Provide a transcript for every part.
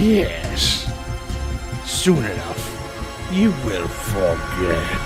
Yes. Soon enough, you will forget.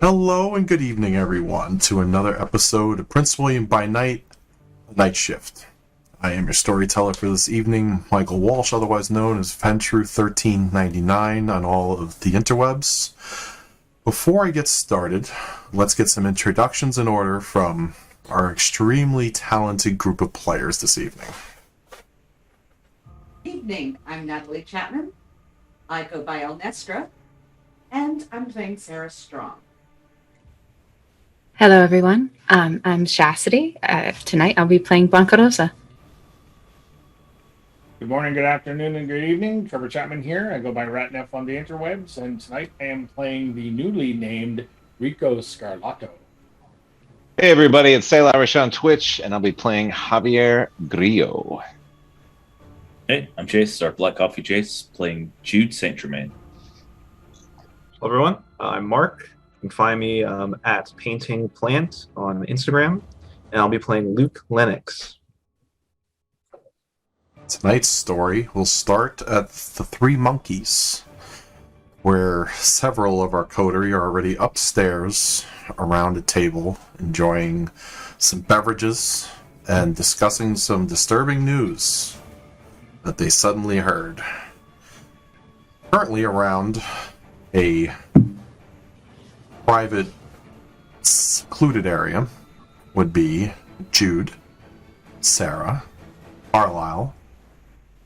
Hello and good evening, everyone, to another episode of Prince William by Night, Night Shift. I am your storyteller for this evening, Michael Walsh, otherwise known as Ventru1399 on all of the interwebs. Before I get started, let's get some introductions in order from our extremely talented group of players this evening. Evening, I'm Natalie Chapman. I go by El Nestra, and I'm playing Sara Strong. Hello, everyone. I'm Shassidy. Tonight I'll be playing Blanka Rosa. Good morning, good afternoon, and good evening. Trevor Chapman here. I go by Ratneff on the interwebs, and tonight I am playing the newly named Rico Scarlato. Hey everybody, it's SailIrish on Twitch, and I'll be playing Javier Grillo. Hey, I'm Chase, our Black Coffee Chase, playing Jude St. Germain. Hello everyone, I'm Mark. You can find me at Painting Plant on Instagram, and I'll be playing Luke Lennox. Tonight's story will start at the Three Monkeys, where several of our coterie are already upstairs around a table, enjoying some beverages and discussing some disturbing news that they suddenly heard. Currently around a private, secluded area would be Jude, Sara, Carlisle,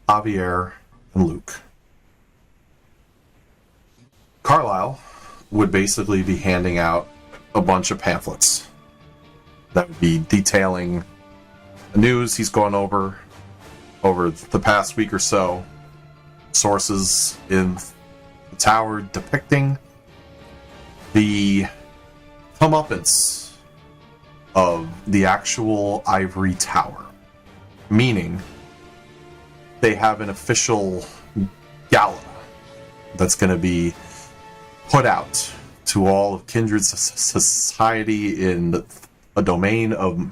Javier, and Luke. Carlisle would basically be handing out a bunch of pamphlets that would be detailing the news he's gone over the past week or so, sources in the tower depicting the comeuppance of the actual ivory tower, meaning they have an official gala that's going to be put out to all of kindred society in a domain of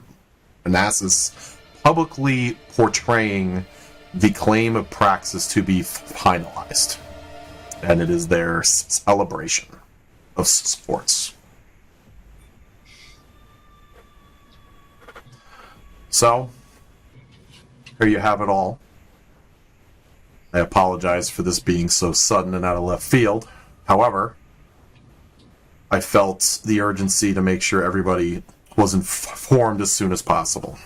Manassas, publicly portraying the claim of Praxis to be finalized, and it is their celebration of sports. So, here you have it all. I apologize for this being so sudden and out of left field. However, I felt the urgency to make sure everybody was informed as soon as possible.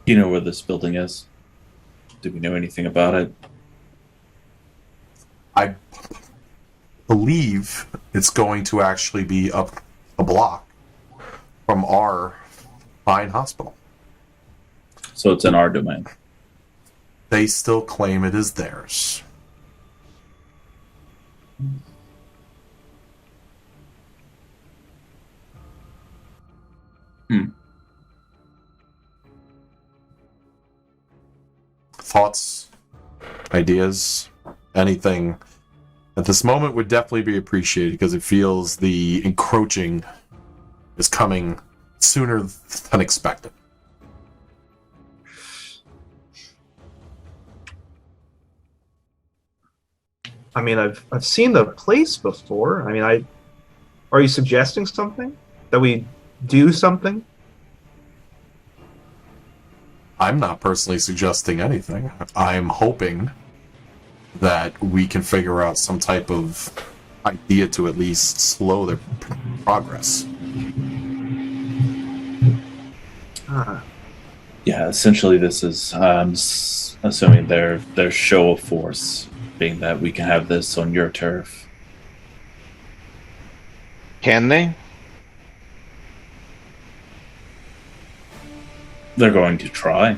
Do you know where this building is? Do we know anything about it? I believe it's going to actually be up a block from our fine hospital. So it's in our domain. They still claim it is theirs. Thoughts, ideas, anything at this moment would definitely be appreciated, because it feels the encroaching is coming sooner than expected. I mean, I've seen the place before. I mean, are you suggesting something? That we do something? I'm not personally suggesting anything. I'm hoping that we can figure out some type of idea to at least slow their progress. Ah, Yeah, essentially, this is assuming their show of force, being that we can have this on your turf. Can they? They're going to try.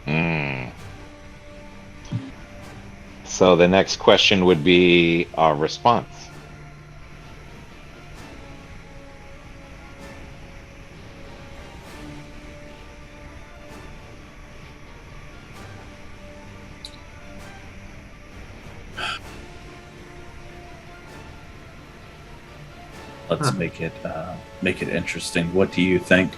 Hmm. So the next question would be our response. Let's make it interesting. What do you think?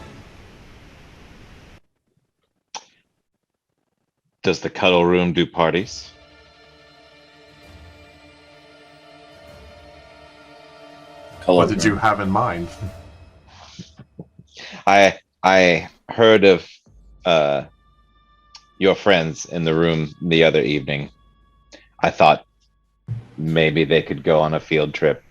Does the cuddle room do parties? What did you have in mind? I heard of your friends in the room the other evening. I thought maybe they could go on a field trip.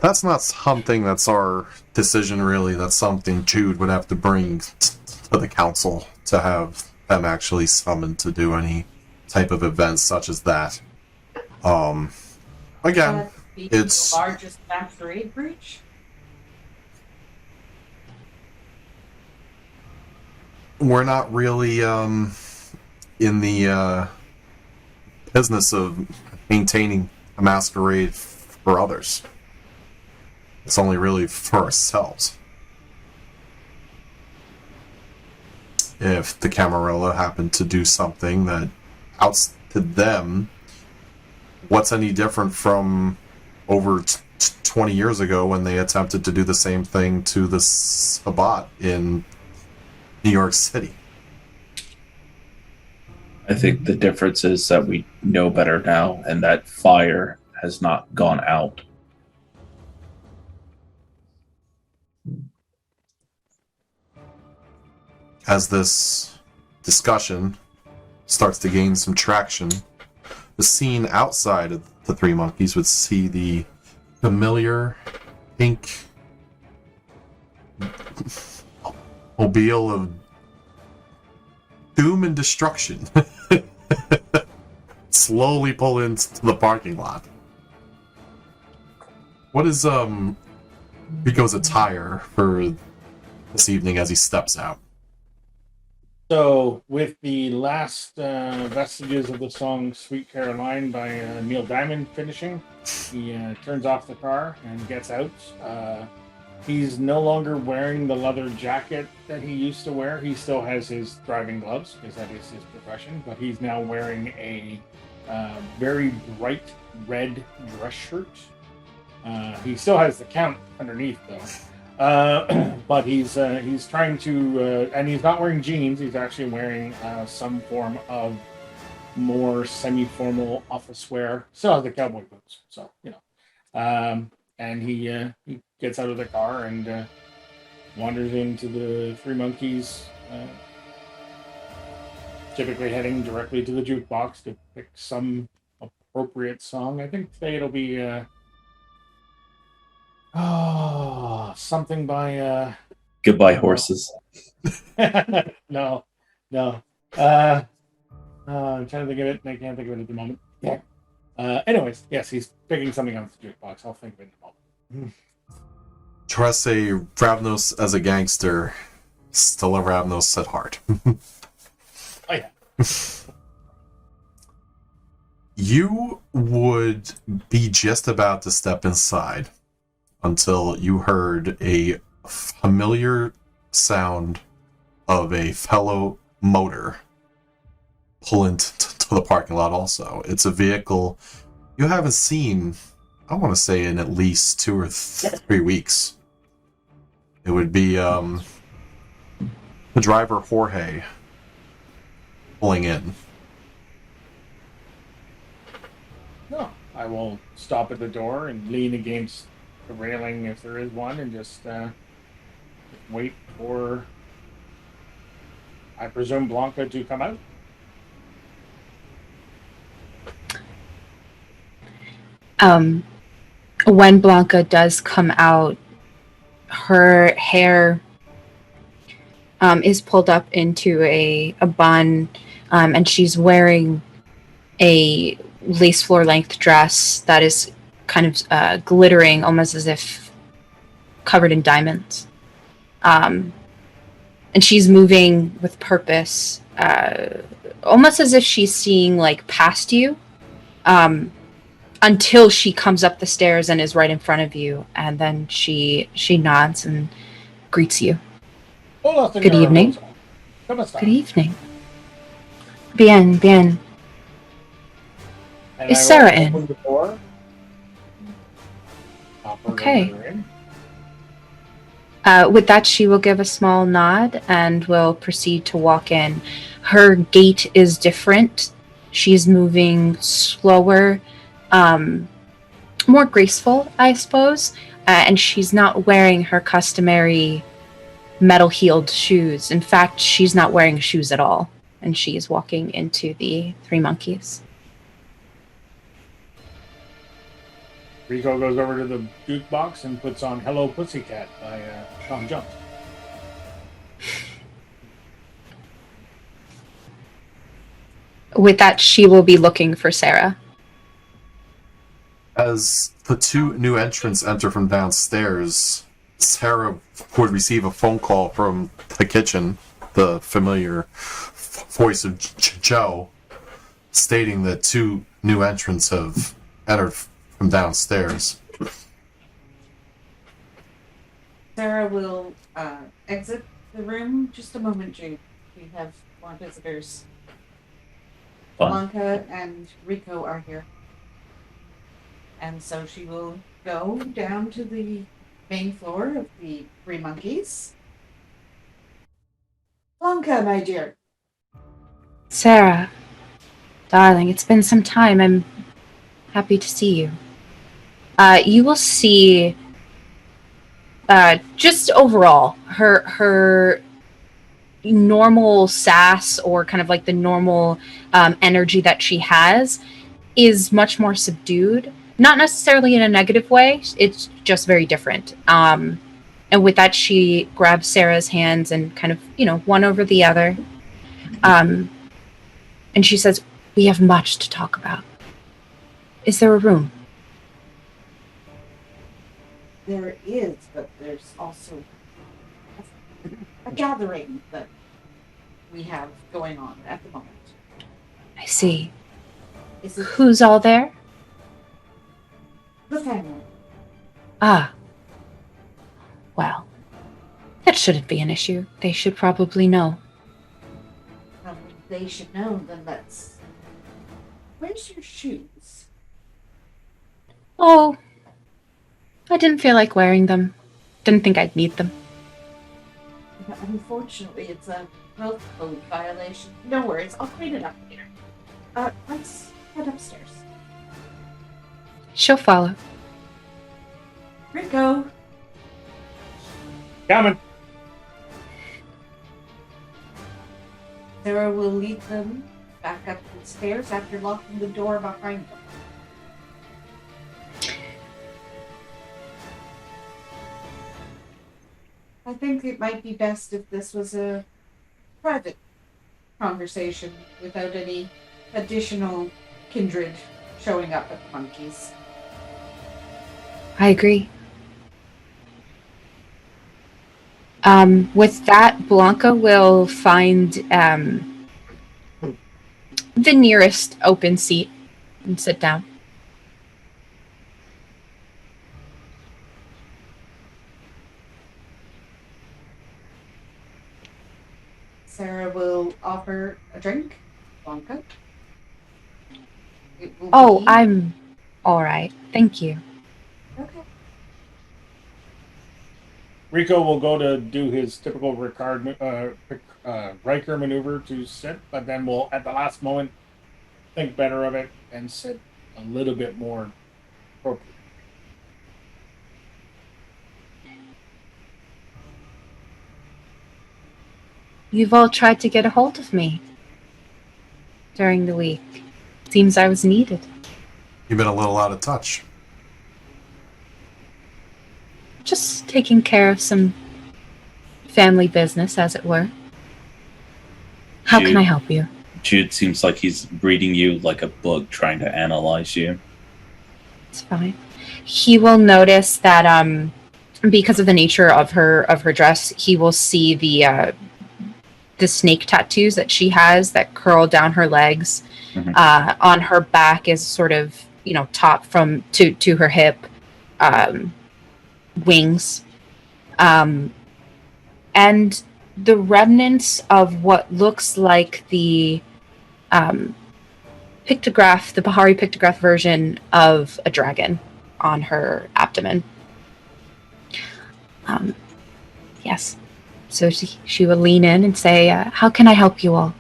That's not something that's our decision, really. That's something Jude would have to bring to the council to have them actually summoned to do any type of events such as that. Again, it's the largest masquerade breach. we're not really in the business of maintaining a masquerade for others. It's only really for ourselves. If the Camarilla happened to do something that outs to them, what's any different from over 20 years ago when they attempted to do the same thing to the Sabbat in New York City? I think the difference is that we know better now, and that fire has not gone out. As this discussion starts to gain some traction, the scene outside of the Three Monkeys would see the familiar pink mobile of doom and destruction slowly pull into the parking lot. What is Rico's attire for this evening as he steps out? So, with the last vestiges of the song Sweet Caroline by Neil Diamond finishing, he turns off the car and gets out. He's no longer wearing the leather jacket that he used to wear. He still has his driving gloves, because that is his profession, but he's now wearing a very bright red dress shirt. He still has the count underneath, though. But he's trying to, and he's not wearing jeans. He's actually wearing some form of more semi-formal office wear. Still has the cowboy boots, so you know. And he gets out of the car and wanders into the Three Monkeys, typically heading directly to the jukebox to pick some appropriate song. I think today it'll be something by Goodbye, horses. no. I'm trying to think of it, and I can't think of it at the moment. Yeah. Anyways, yes, he's picking something off the jukebox. I'll think of it in a moment. Try to say Ravnos as a gangster, still a Ravnos at heart. Oh yeah. You would be just about to step inside until you heard a familiar sound of a fellow motor pull into the parking lot also. It's a vehicle you haven't seen, I want to say, in at least 2 or 3 weeks. It would be the driver Jorge pulling in. No, I will stop at the door and lean against the railing if there is one, and just wait for, I presume, Blanka to come out. When Blanka does come out, her hair is pulled up into a bun, and she's wearing a lace floor-length dress that is kind of glittering, almost as if covered in diamonds. And she's moving with purpose, almost as if she's seeing, like, past you, until she comes up the stairs and is right in front of you, and then she nods and greets you. Hola, Good señora evening. Rosa. ¿Cómo está? Good evening. Bien, bien. And Is I will Sara in? open the door. Offer Okay. her in. With that, she will give a small nod and will proceed to walk in. Her gait is different. She's moving slower, more graceful, I suppose, and she's not wearing her customary metal-heeled shoes. In fact, she's not wearing shoes at all, and she is walking into the Three Monkeys. Rico goes over to the jukebox and puts on Hello Pussycat by Tom Jones. With that, she will be looking for Sara. As the two new entrants enter from downstairs, Sara would receive a phone call from the kitchen, the familiar voice of Joe, stating that two new entrants have entered from downstairs. Sara will exit the room. Just a moment, Jude. We have more visitors. Fun. Blanka and Rico are here. And so she will go down to the main floor of the Three Monkeys. Blanka, my dear. Sara, darling, it's been some time. I'm happy to see you. You will see, just overall, her normal sass, or kind of like the normal energy that she has, is much more subdued. Not necessarily in a negative way. It's just very different. And with that, she grabs Sara's hands and kind of, one over the other. And she says, "We have much to talk about. Is there a room?" There is, but there's also a gathering that we have going on at the moment. I see. Is it Who's all there? the family? Ah. Well, that shouldn't be an issue. They should probably know. They should know, then let's... Where's your shoes? Oh, I didn't feel like wearing them. Didn't think I'd need them. Unfortunately, it's a health code violation. No worries, I'll clean it up later. Let's head upstairs. She'll follow. Rico! Coming. Sara will lead them back up the stairs after locking the door behind them. I think it might be best if this was a private conversation without any additional kindred showing up at the Monkeys. I agree. With that, Blanka will find the nearest open seat and sit down. Sara will offer a drink. Blanka. It will Oh, be... I'm all right. Thank you. Okay. Rico will go to do his typical Riker maneuver to sit, but then will, at the last moment, think better of it and sit a little bit more appropriate. You've all tried to get a hold of me during the week. Seems I was needed. You've been a little out of touch. Just taking care of some family business, as it were. How can Jude. I help you? Jude seems like he's reading you like a book, trying to analyze you. It's fine. He will notice that because of the nature of her dress, he will see the snake tattoos that she has that curl down her legs. Mhm. On her back is sort of, top from to her hip, wings, and the remnants of what looks like the pictograph, the Bahari pictograph version of a dragon on her abdomen. Yes. So she will lean in and say, how can I help you all?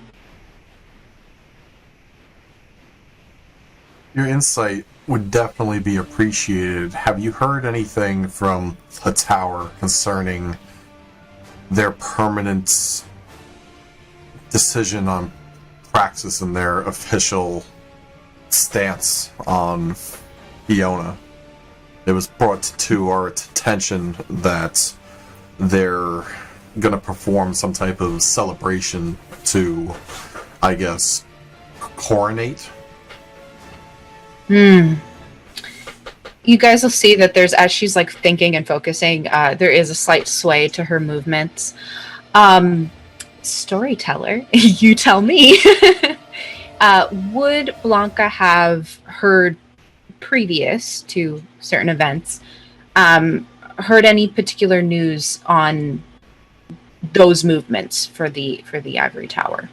Your insight would definitely be appreciated. Have you heard anything from the tower concerning their permanent decision on Praxis and their official stance on Fiona? It was brought to our attention that they're going to perform some type of celebration to, I guess, coronate. You guys will see that there's, as she's like thinking and focusing, there is a slight sway to her movements. Storyteller, you tell me. Would Blanka have heard previous to certain events, heard any particular news on those movements for the ivory tower?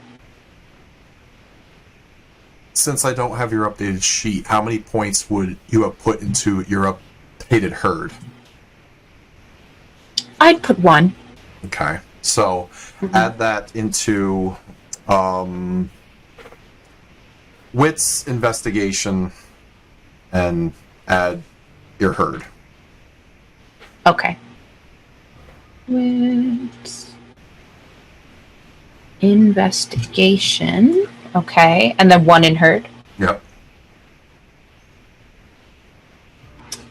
Since I don't have your updated sheet, how many points would you have put into your updated herd? I'd put 1. Okay, so add that into wits, investigation, and add your herd. Okay. Wits. Investigation. Okay, and then 1 in herd. Yep.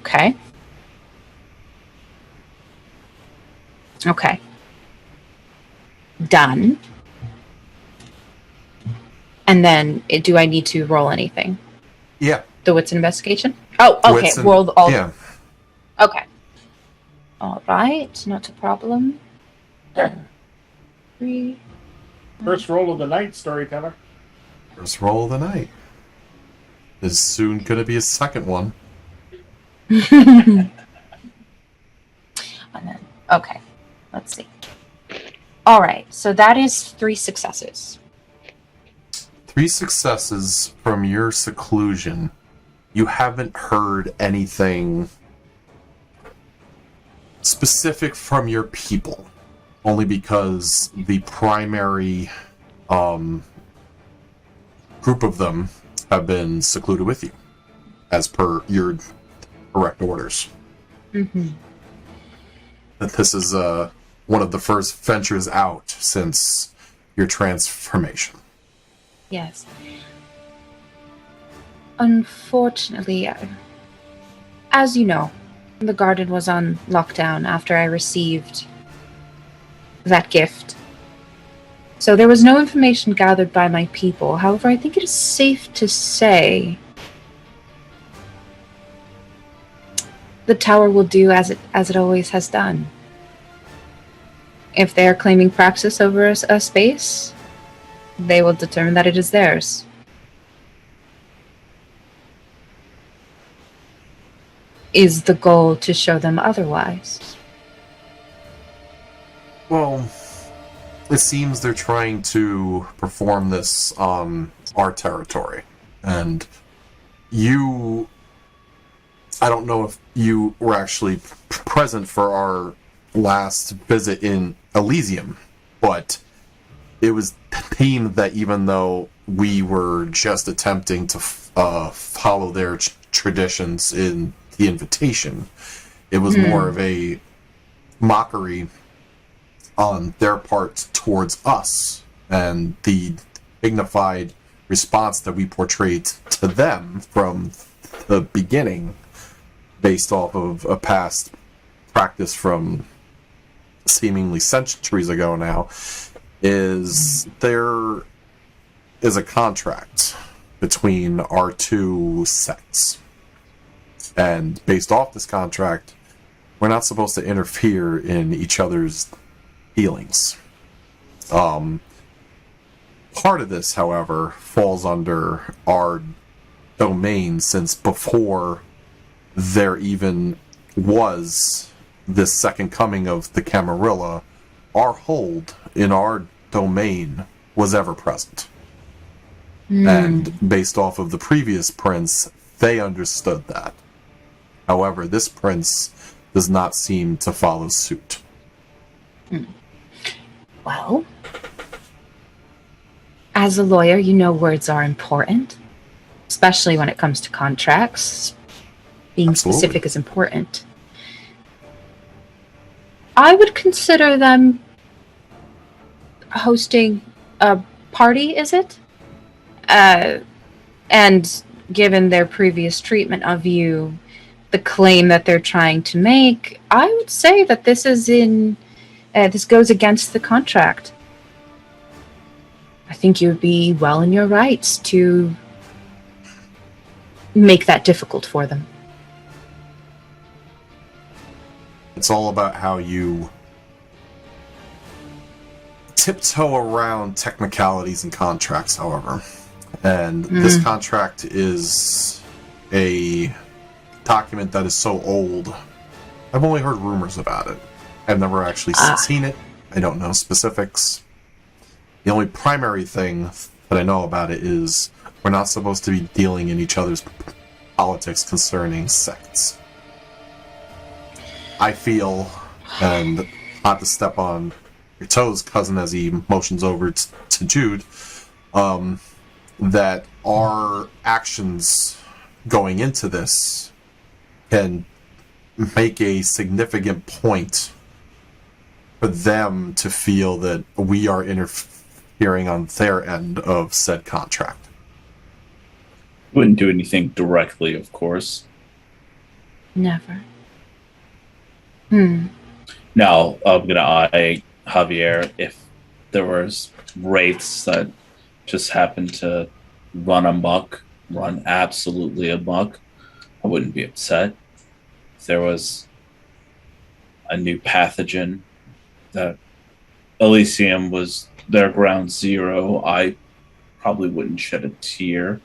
Okay. Okay. Done. And then, do I need to roll anything? Yeah. The wits investigation? Oh, okay. Wits and- Roll all. Yeah. Okay. All right. Not a problem. 3. First roll of the night, storyteller. First roll of the night. There's soon going to be a second one. And then, okay. Let's see. All right. So that is 3 successes. 3 successes from your seclusion. You haven't heard anything specific from your people, only because the primary group of them have been secluded with you, as per your direct orders. Mm-hmm. That this is one of the first ventures out since your transformation. Yes. Unfortunately, as you know, the garden was on lockdown after I received that gift. So there was no information gathered by my people. However, I think it is safe to say the tower will do as it always has done. If they are claiming praxis over a space, they will determine that it is theirs. Is the goal to show them otherwise? Well, it seems they're trying to perform this on our territory. And you... I don't know if you were actually present for our last visit in Elysium, but it was themed that even though we were just attempting to follow their traditions in the invitation, it was more of a mockery on their part towards us, and the dignified response that we portrayed to them from the beginning, based off of a past practice from seemingly centuries ago now, is there is a contract between our two sects. And based off this contract, we're not supposed to interfere in each other's dealings. Part of this, however, falls under our domain, since before there even was this second coming of the Camarilla, our hold in our domain was ever present. And based off of the previous prince, they understood that. However, this prince does not seem to follow suit. Well, as a lawyer, you know words are important, especially when it comes to contracts. Being Absolutely. specific is important. I would consider them hosting a party, is it? And given their previous treatment of you, the claim that they're trying to make, I would say that this is this goes against the contract. I think you would be well in your rights to make that difficult for them. It's all about how you tiptoe around technicalities and contracts, however. And this contract is a document that is so old. I've only heard rumors about it. I've never actually seen it. I don't know specifics. The only primary thing that I know about it is we're not supposed to be dealing in each other's politics concerning sects. I feel, and not to step on your toes, cousin, as he motions over to Jude, that our actions going into this can make a significant point for them to feel that we are interfering on their end of said contract. Wouldn't do anything directly, of course. Never. Now, I'm going to eye Javier. If there was wraiths that just happened to run absolutely amok, I wouldn't be upset. If there was a new pathogen that Elysium was their ground zero, I probably wouldn't shed a tear.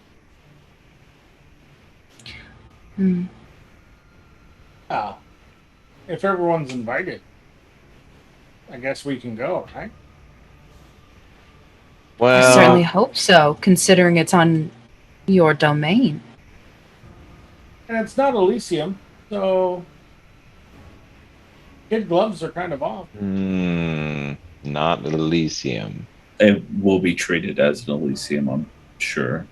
If everyone's invited, I guess we can go, right? Well, I certainly hope so, considering it's on your domain. And it's not Elysium, so kid gloves are kind of off. not Elysium. It will be treated as an Elysium, I'm sure.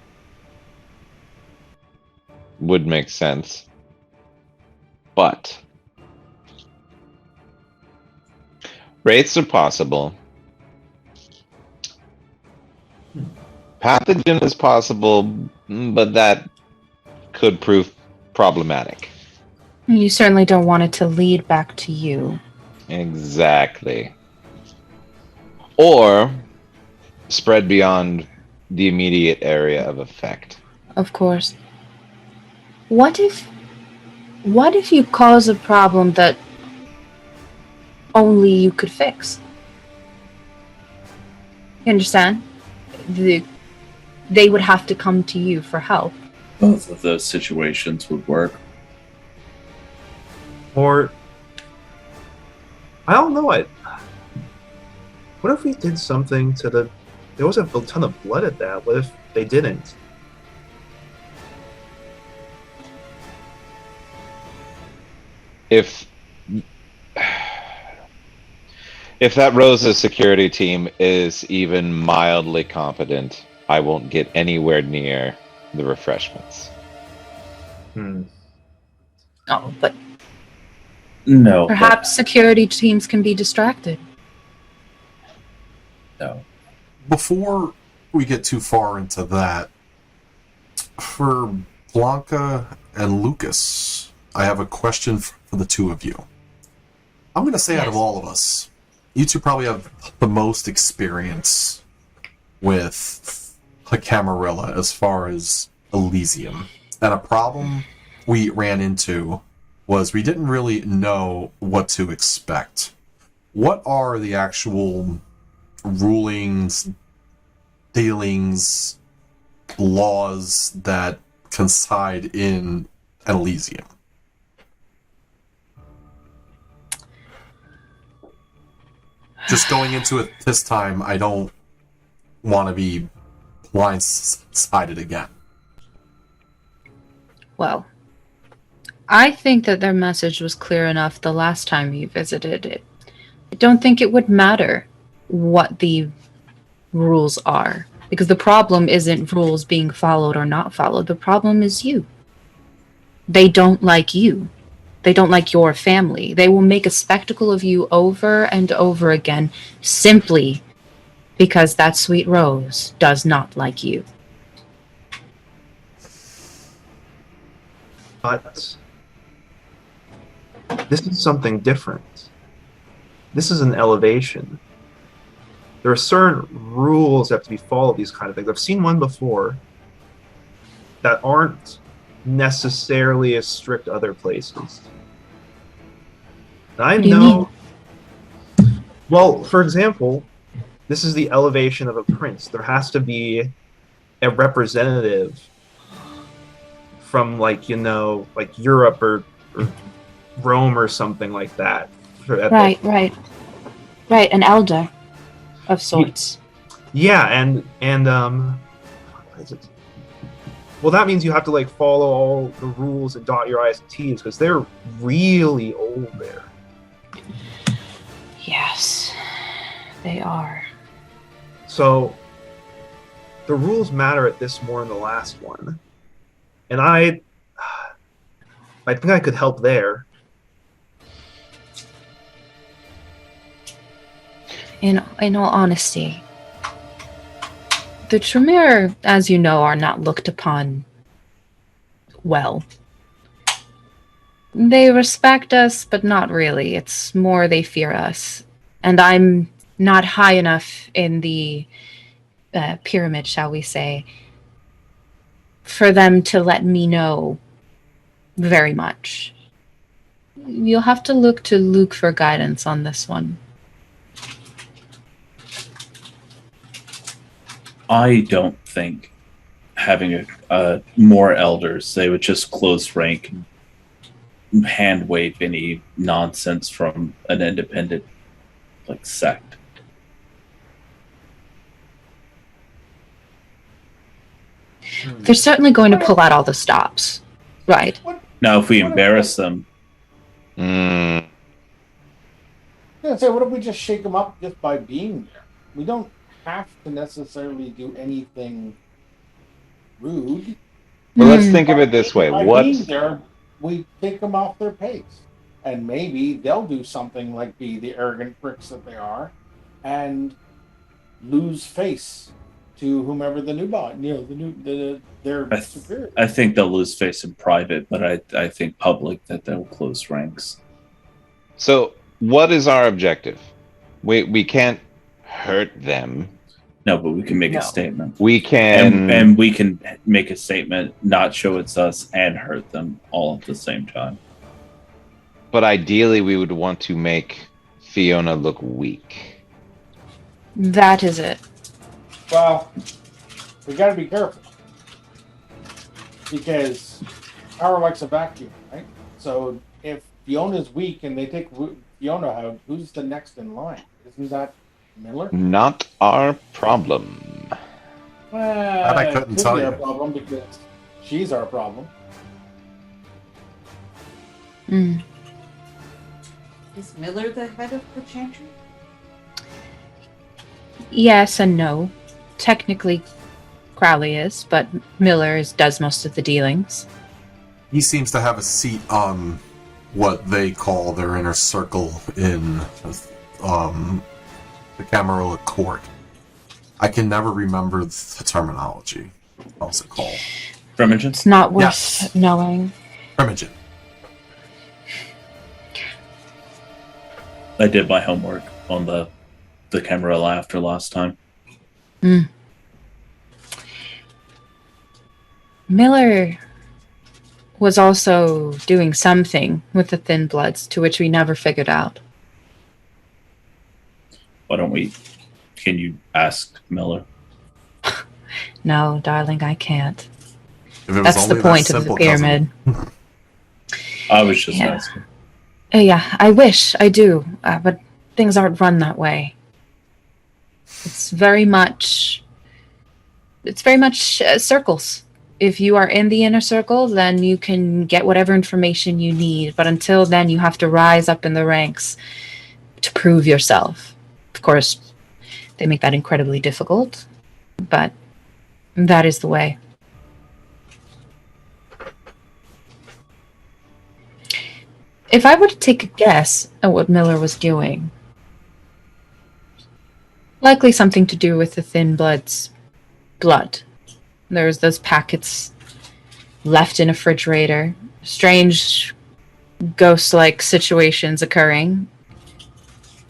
Would make sense. But wraiths are possible. Pathogen is possible, but that could prove problematic. You certainly don't want it to lead back to you. Exactly. Or spread beyond the immediate area of effect. Of course. What if you cause a problem that only you could fix? You understand? They would have to come to you for help. Both of those situations would work. Or, I don't know, what if we did something to the... There was a ton of blood at that. What if they didn't? If that Rosa security team is even mildly competent, I won't get anywhere near the refreshments. Oh, but No. perhaps security teams can be distracted. No. Before we get too far into that, for Blanka and Lucas, I have a question for the two of you. I'm going to say out of all of us, you two probably have the most experience with a Camarilla as far as Elysium. And a problem we ran into was we didn't really know what to expect. What are the actual rulings, dealings, laws that coincide in Elysium? Just going into it this time, I don't want to be blindsided again. Well, I think that their message was clear enough the last time you visited it. I don't think it would matter what the rules are, because the problem isn't rules being followed or not followed. The problem is you. They don't like you. They don't like your family. They will make a spectacle of you over and over again simply because that sweet Rose does not like you. But this is something different. This is an elevation. There are certain rules that have to be followed, these kind of things. I've seen one before that aren't necessarily as strict other places. And I know. Well, for example, this is the elevation of a prince. There has to be a representative from, like, you know, like Europe or Rome or something like that. Right. An elder of sorts. Yeah, and what is it? Well, that means you have to, like, follow all the rules and dot your I's and T's, because they're really old there. Yes, they are. So the rules matter at this more than the last one. And I think I could help there. In all honesty, the Tremere, as you know, are not looked upon well. They respect us, but not really. It's more they fear us. And I'm not high enough in the pyramid, shall we say, for them to let me know very much. You'll have to look to Luke for guidance on this one. I don't think having more elders, they would just close rank and hand wave any nonsense from an independent, like, sect. They're certainly going to pull out all the stops, right? Now, if we embarrass them, I was gonna say, what if we just shake them up just by being there? We don't have to necessarily do anything rude. Well, let's think of it this way. By What? being there, we take them off their pace, and maybe they'll do something like be the arrogant pricks that they are, and lose face to whomever the new bot, their superior. I think they'll lose face in private, but I think public that they'll close ranks. So, what is our objective? We can't hurt them. No, but we can make a statement. We can, and we can make a statement, not show it's us, and hurt them all at the same time. But ideally, we would want to make Fiona look weak. That is it. Well, we got to be careful because power likes a vacuum, right? So if Fiona's weak and they take Fiona out, who's the next in line? Isn't that Miller? Not our problem. Well, I couldn't tell you. Our problem because she's our problem. Mm. Is Miller the head of the chantry? Yes and no. Technically, Crowley is, but Miller does most of the dealings. He seems to have a seat on what they call their inner circle in the Camarilla court. I can never remember the terminology. What's it called? Remagen? It's not worth Yes. knowing. Remagen. I did my homework on the Camarilla after last time. Miller was also doing something with the Thin Bloods, to which we never figured out. Why don't we? Can you ask Miller? No, darling, I can't. If it was That's the only that point of the simple, pyramid. I was just Yeah. asking. Yeah, I wish I do, but things aren't run that way. It's very much circles. If you are in the inner circle, then you can get whatever information you need. But until then, you have to rise up in the ranks to prove yourself. Of course, they make that incredibly difficult, but that is the way. If I were to take a guess at what Miller was doing, likely something to do with the Thin Blood's blood. There's those packets left in a refrigerator. Strange ghost-like situations occurring.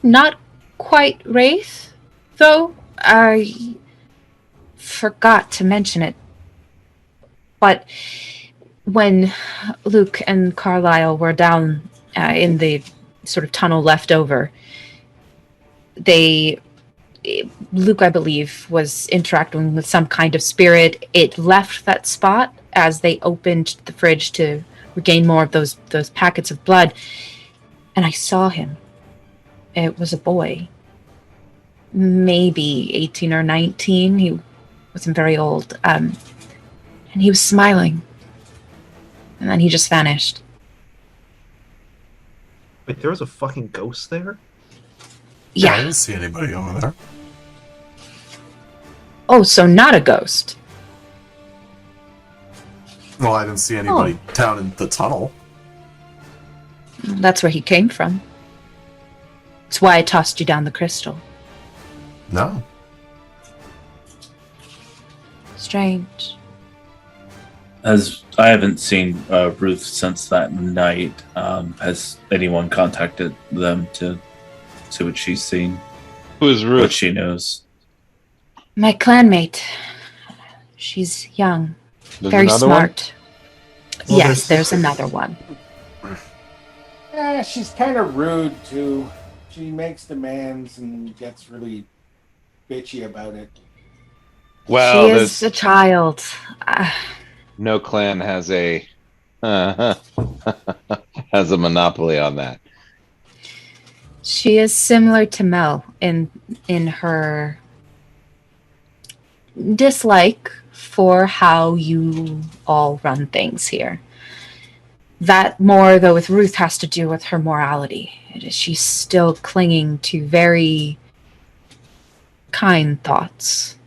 Not quite Wraith, though. I forgot to mention it. But when Luke and Carlisle were down in the sort of tunnel left over, Luke, I believe, was interacting with some kind of spirit. It left that spot as they opened the fridge to regain more of those packets of blood. And I saw him. It was a boy. Maybe 18 or 19. He wasn't very old. And he was smiling. And then he just vanished. Wait, there was a fucking ghost there? I Yeah. didn't see anybody over there. Oh, so not a ghost. Well, I didn't see anybody down in the tunnel. That's where he came from. That's why I tossed you down the crystal. No. I Strange. haven't seen Ruth since that night. Has anyone contacted them to see what she's seen? Who is What Ruth? she knows? My clanmate. She's young. There's Very another one? smart. Well, Yes, there's another one. She's kind of rude too. She makes demands and gets really bitchy about it. Well, She is a child. no clan has a has a monopoly on that. She is similar to Mel in her dislike for how you all run things here. That more, though, with Ruth has to do with her morality. She's still clinging to very kind thoughts.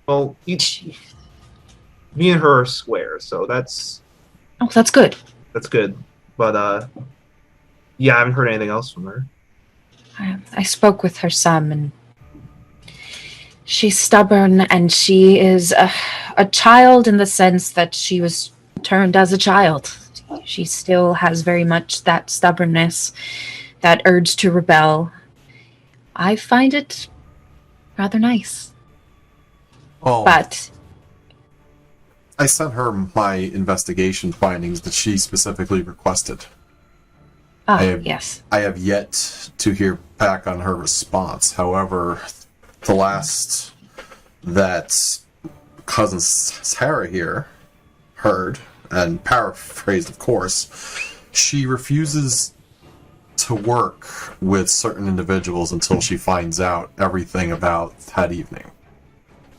Well, me and her are square, so that's That's good. good. But yeah, I haven't heard anything else from her. I spoke with her some, and she's stubborn, and she is a child in the sense that she was turned as a child. She still has very much that stubbornness, that urge to rebel. I find it rather nice. Oh, But I sent her my investigation findings that she specifically requested. yes. I have yet to hear back on her response. However, the last that cousin Sara here heard, and paraphrased of course, she refuses to work with certain individuals until she finds out everything about that evening.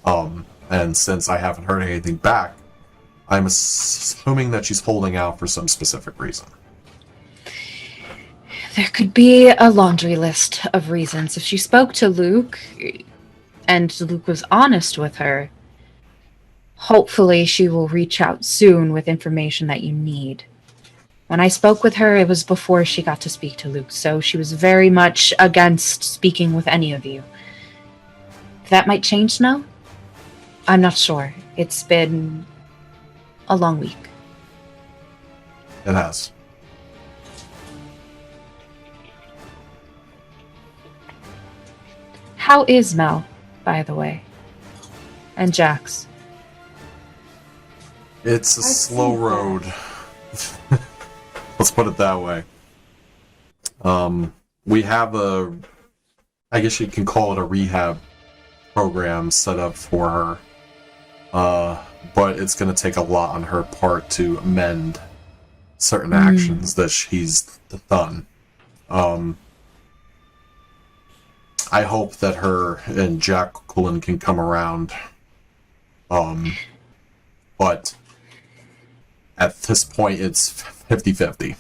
And since I haven't heard anything back, I'm assuming that she's holding out for some specific reason. There could be a laundry list of reasons. If she spoke to Luke, and Luke was honest with her, hopefully she will reach out soon with information that you need. When I spoke with her, it was before she got to speak to Luke, so she was very much against speaking with any of you. That might change now? I'm not sure. It's been a long week. It has. How is Mel, by the way? And Jax? It's a I've slow seen road. Let's put it that way. We have I guess you can call it a rehab program set up for her. But it's going to take a lot on her part to amend certain actions that she's done. I hope that her and Jacqueline can come around. But at this point, it's 50-50.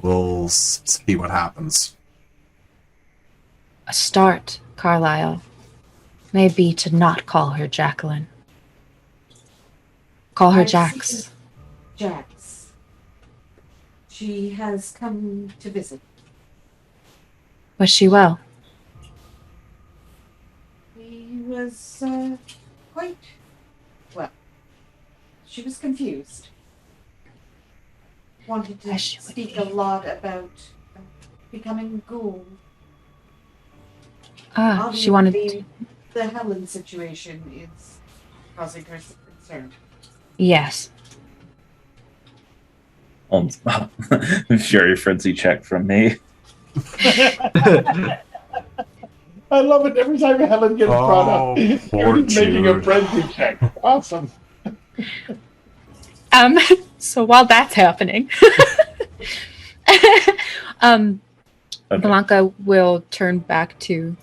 We'll see what happens. A start, Carlisle, may be to not call her Jacqueline. Call her I've Jax. seen Jax. She has come to visit. Was she well? She was quite well. She was confused. Wanted to As she would speak be. a lot about becoming ghoul. She wanted Obviously, to... the Helen situation is causing her some concern. Yes. Fury frenzy check from me. I love it every time Helen gets brought up. Poor You're making a Jude. frenzy check. Awesome. So while that's happening, Okay. Blanka will turn back to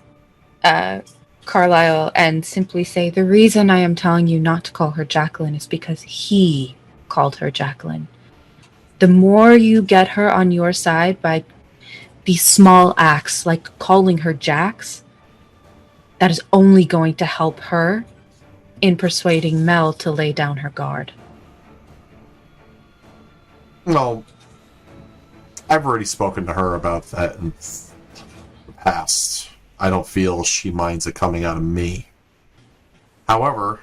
Carlisle and simply say, the reason I am telling you not to call her Jacqueline is because he called her Jacqueline. The more you get her on your side by these small acts, like calling her Jax, that is only going to help her in persuading Mel to lay down her guard. No, I've already spoken to her about that in the past. I don't feel she minds it coming out of me. However,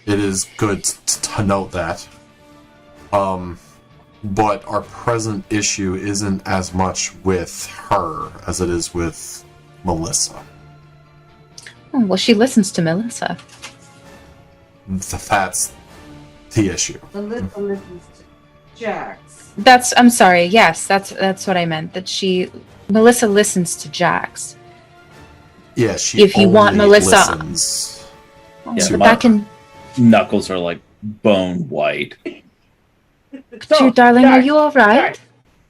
it is good to note that. But our present issue isn't as much with her as it is with Melissa. Oh, well, she listens to Melissa. That's the issue. Melissa listens to Jax. I'm sorry. Yes, that's what I meant. That Melissa listens to Jax. Yeah, she If you want only Melissa- listens. Yeah, But my- that can... Knuckles are like bone white. Jude, darling, are Jax, you all right? Jax,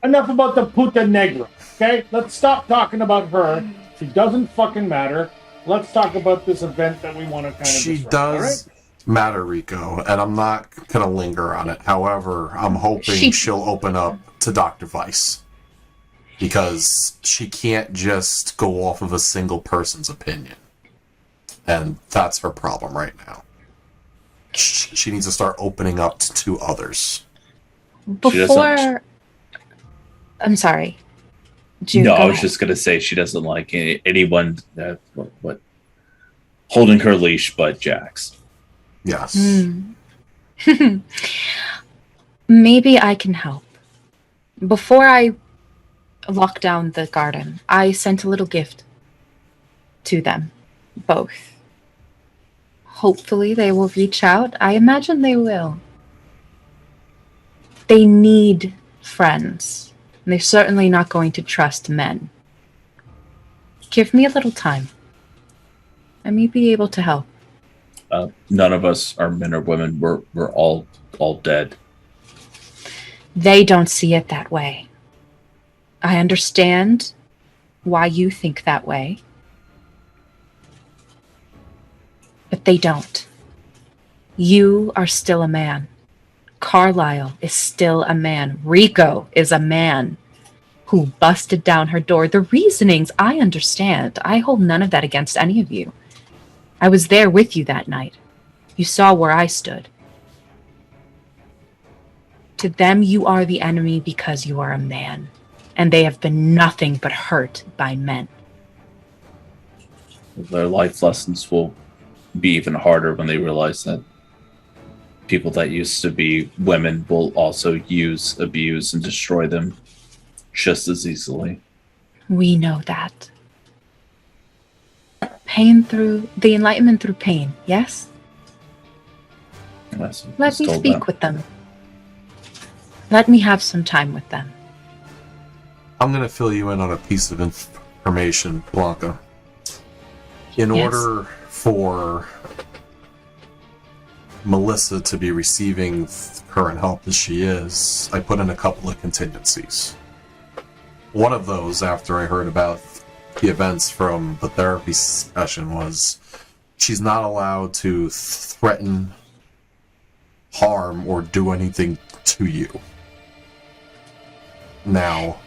enough about the puta negra, okay? Let's stop talking about her. She doesn't fucking matter. Let's talk about this event that we want to kind of She disrupt, does all matter, Rico, and I'm not going to linger on it. However, I'm hoping she'll open up to Dr. Weiss. Because she can't just go off of a single person's opinion. And that's her problem right now. She needs to start opening up to others. Before... I'm sorry. Jude, No, go I was ahead. just gonna say she doesn't like anyone what holding her leash but Jax. Yes. Maybe I can help. Before I locked down the garden, I sent a little gift to them, both. Hopefully they will reach out. I imagine they will. They need friends. And they're certainly not going to trust men. Give me a little time. I may be able to help. None of us are men or women. We're all dead. They don't see it that way. I understand why you think that way. But they don't. You are still a man. Carlisle is still a man. Rico is a man who busted down her door. The reasonings, I understand. I hold none of that against any of you. I was there with you that night. You saw where I stood. To them, you are the enemy because you are a man, and they have been nothing but hurt by men. Their life lessons will be even harder when they realize that people that used to be women will also use, abuse, and destroy them just as easily. We know that. Pain through the enlightenment through pain, yes? Let me speak with them. Let me have some time with them. I'm going to fill you in on a piece of information, Blanka. In order for Melissa to be receiving the current help as she is, I put in a couple of contingencies. One of those, after I heard about the events from the therapy session, was she's not allowed to threaten, harm, or do anything to you. Now,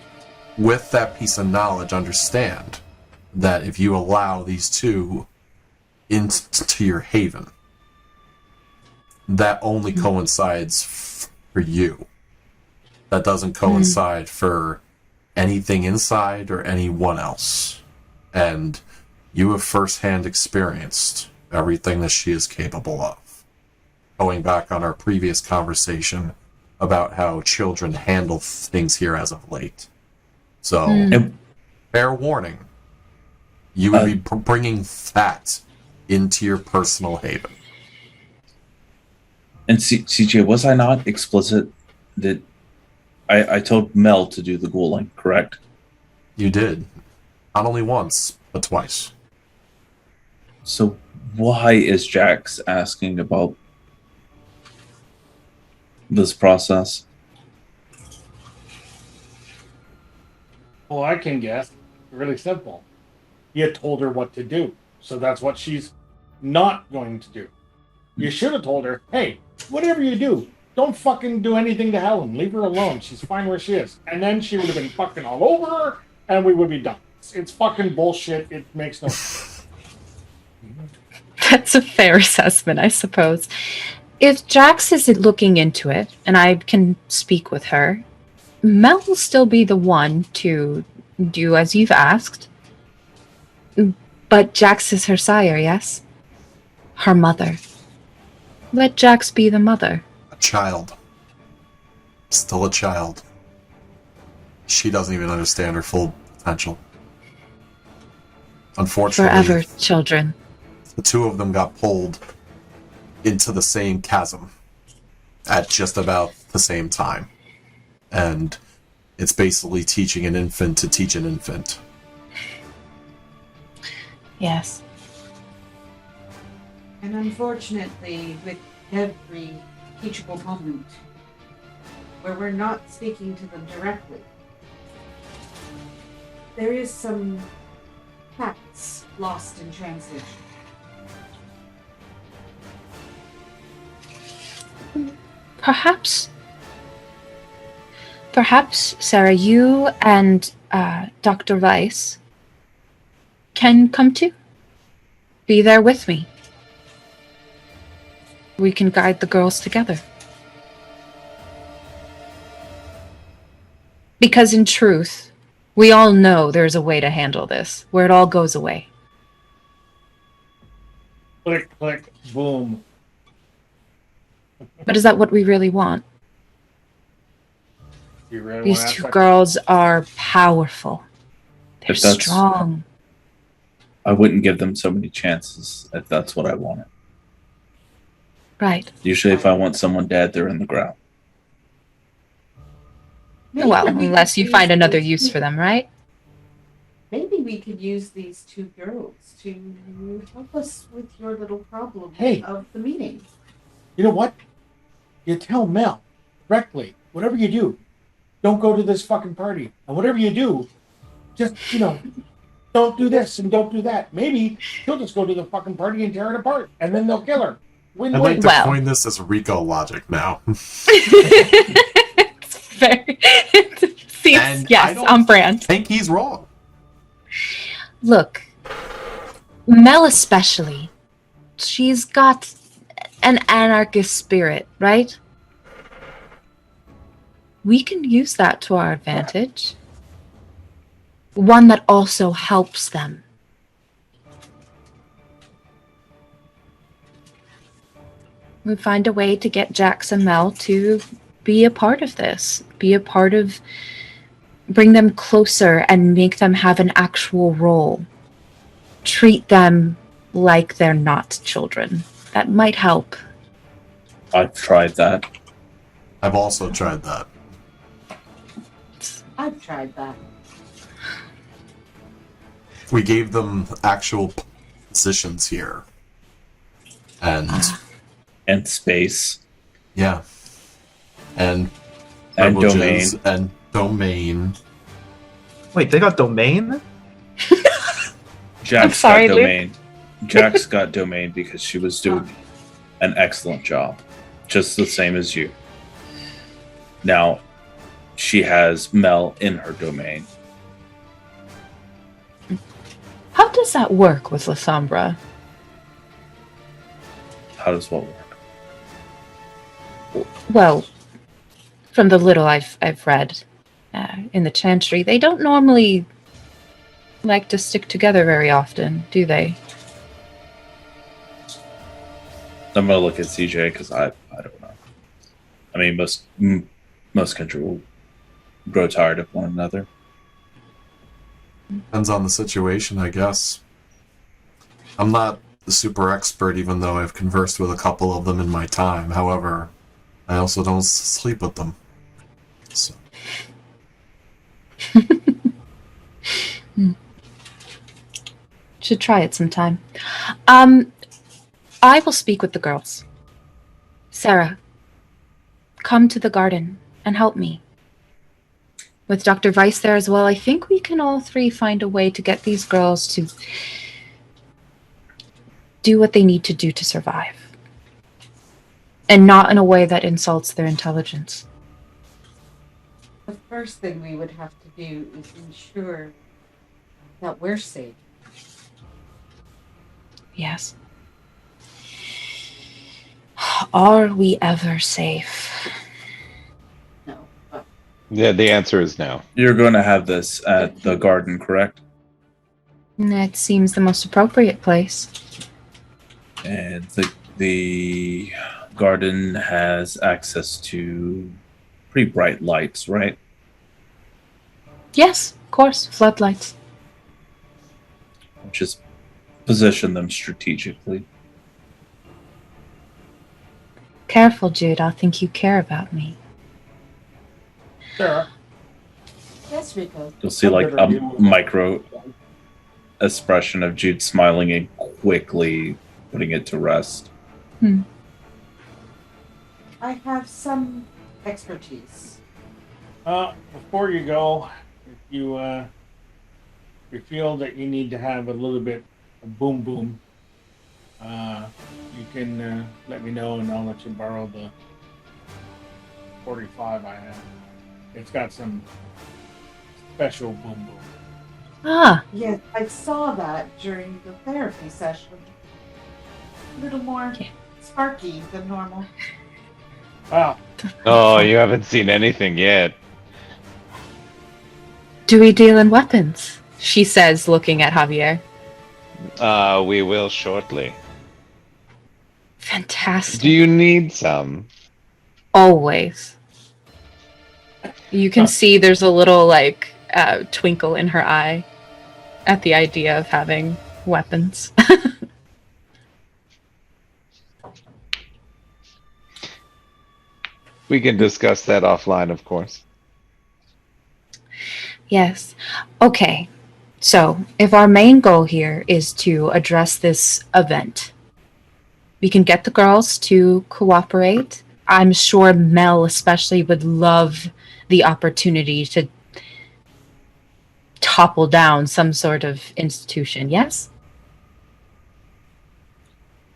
with that piece of knowledge, understand that if you allow these two into your haven, that only coincides for you. That doesn't coincide for anything inside or anyone else. And you have firsthand experienced everything that she is capable of. Going back on our previous conversation about how children handle things here as of late. So, fair warning, you would be bringing that into your personal haven. And CJ, was I not explicit that I told Mel to do the ghouling, correct? You did. Not only once, but twice. So why is Jax asking about this process? Well, I can guess. Really simple. You told her what to do, so that's what she's not going to do. You should have told her, hey, whatever you do, don't fucking do anything to Helen. Leave her alone. She's fine where she is. And then she would have been fucking all over her, and we would be done. It's fucking bullshit. It makes no sense. That's a fair assessment, I suppose. If Jax isn't looking into it, and I can speak with her, Mel will still be the one to do as you've asked. But Jax is her sire, yes? Her mother. Let Jax be the mother. A child. Still a child. She doesn't even understand her full potential. Unfortunately, Forever children. the two of them got pulled into the same chasm at just about the same time. And it's basically teaching an infant to teach an infant. Yes. And unfortunately, with every teachable moment where we're not speaking to them directly, there is some facts lost in translation. Perhaps, Sara, you and Dr. Weiss can come too. Be there with me. We can guide the girls together. Because in truth, we all know there's a way to handle this, where it all goes away. Click, click, boom. But is that what we really want? You really These want two that? girls are powerful. They're If that's- strong. I wouldn't give them so many chances if that's what I wanted. Right. Usually if I want someone dead, they're in the ground. Maybe Well, we could unless you use find another those use two- for them, right? Maybe we could use these two girls to help us with your little problem Hey. of the meeting. You know what? You tell Mel directly, whatever you do, don't go to this fucking party. And whatever you do, just, don't do this and don't do that. Maybe she'll just go to the fucking party and tear it apart. And then they'll kill her. I'd like Win-win. to Well. coin this as Rico logic now. It's very. Seems, And I yes, don't on brand. think he's wrong. Look, Mel especially, she's got an anarchist spirit, right? We can use that to our advantage. One that also helps them. We find a way to get Jax and Mel to be a part of this. Bring them closer and make them have an actual role. Treat them like they're not children. That might help. I've tried that. I've also tried that. I've tried that. We gave them actual positions here. And space. Yeah. And domain. And domain. Wait, they got domain? Jax sorry, got Luke. domain. Jax got domain because she was doing an excellent job. Just the same as you. Now, she has Mel in her domain. How does that work with Lasombra? How does what work? Well, from the little I've read in the Chantry, they don't normally like to stick together very often, do they? I'm gonna look at CJ because I don't know. I mean, most country will grow tired of one another. Depends on the situation, I guess. I'm not the super expert, even though I've conversed with a couple of them in my time. However, I also don't sleep with them. So. Should try it sometime. I will speak with the girls. Sara, come to the garden and help me. With Dr. Weiss there as well, I think we can all three find a way to get these girls to do what they need to do to survive. And not in a way that insults their intelligence. The first thing we would have to do is ensure that we're safe. Yes. Are we ever safe? No, but Yeah, the answer is no. You're going to have this at the garden, correct? That seems the most appropriate place. And the garden has access to pretty bright lights, right? Yes, of course, floodlights. Just position them strategically. Careful, Jude. I'll think you care about me. Sara, yes, Rico. You'll see like a micro expression of Jude smiling and quickly putting it to rest. I have some expertise. before you go, if you feel that you need to have a little bit of boom boom, you can let me know and I'll let you borrow the 45 I have. It's got some special boom boom. Ah, Yes, I saw that during the therapy session. A little more sparky than normal. Wow. Oh, you haven't seen anything yet. do we deal in weapons? She says, looking at Javier. We will shortly. Fantastic. Do you need some? Always. You can see there's a little, like, twinkle in her eye at the idea of having weapons. We can discuss that offline, of course. Yes. Okay. So, if our main goal here is to address this event, we can get the girls to cooperate. I'm sure Mel especially would love the opportunity to topple down some sort of institution, yes?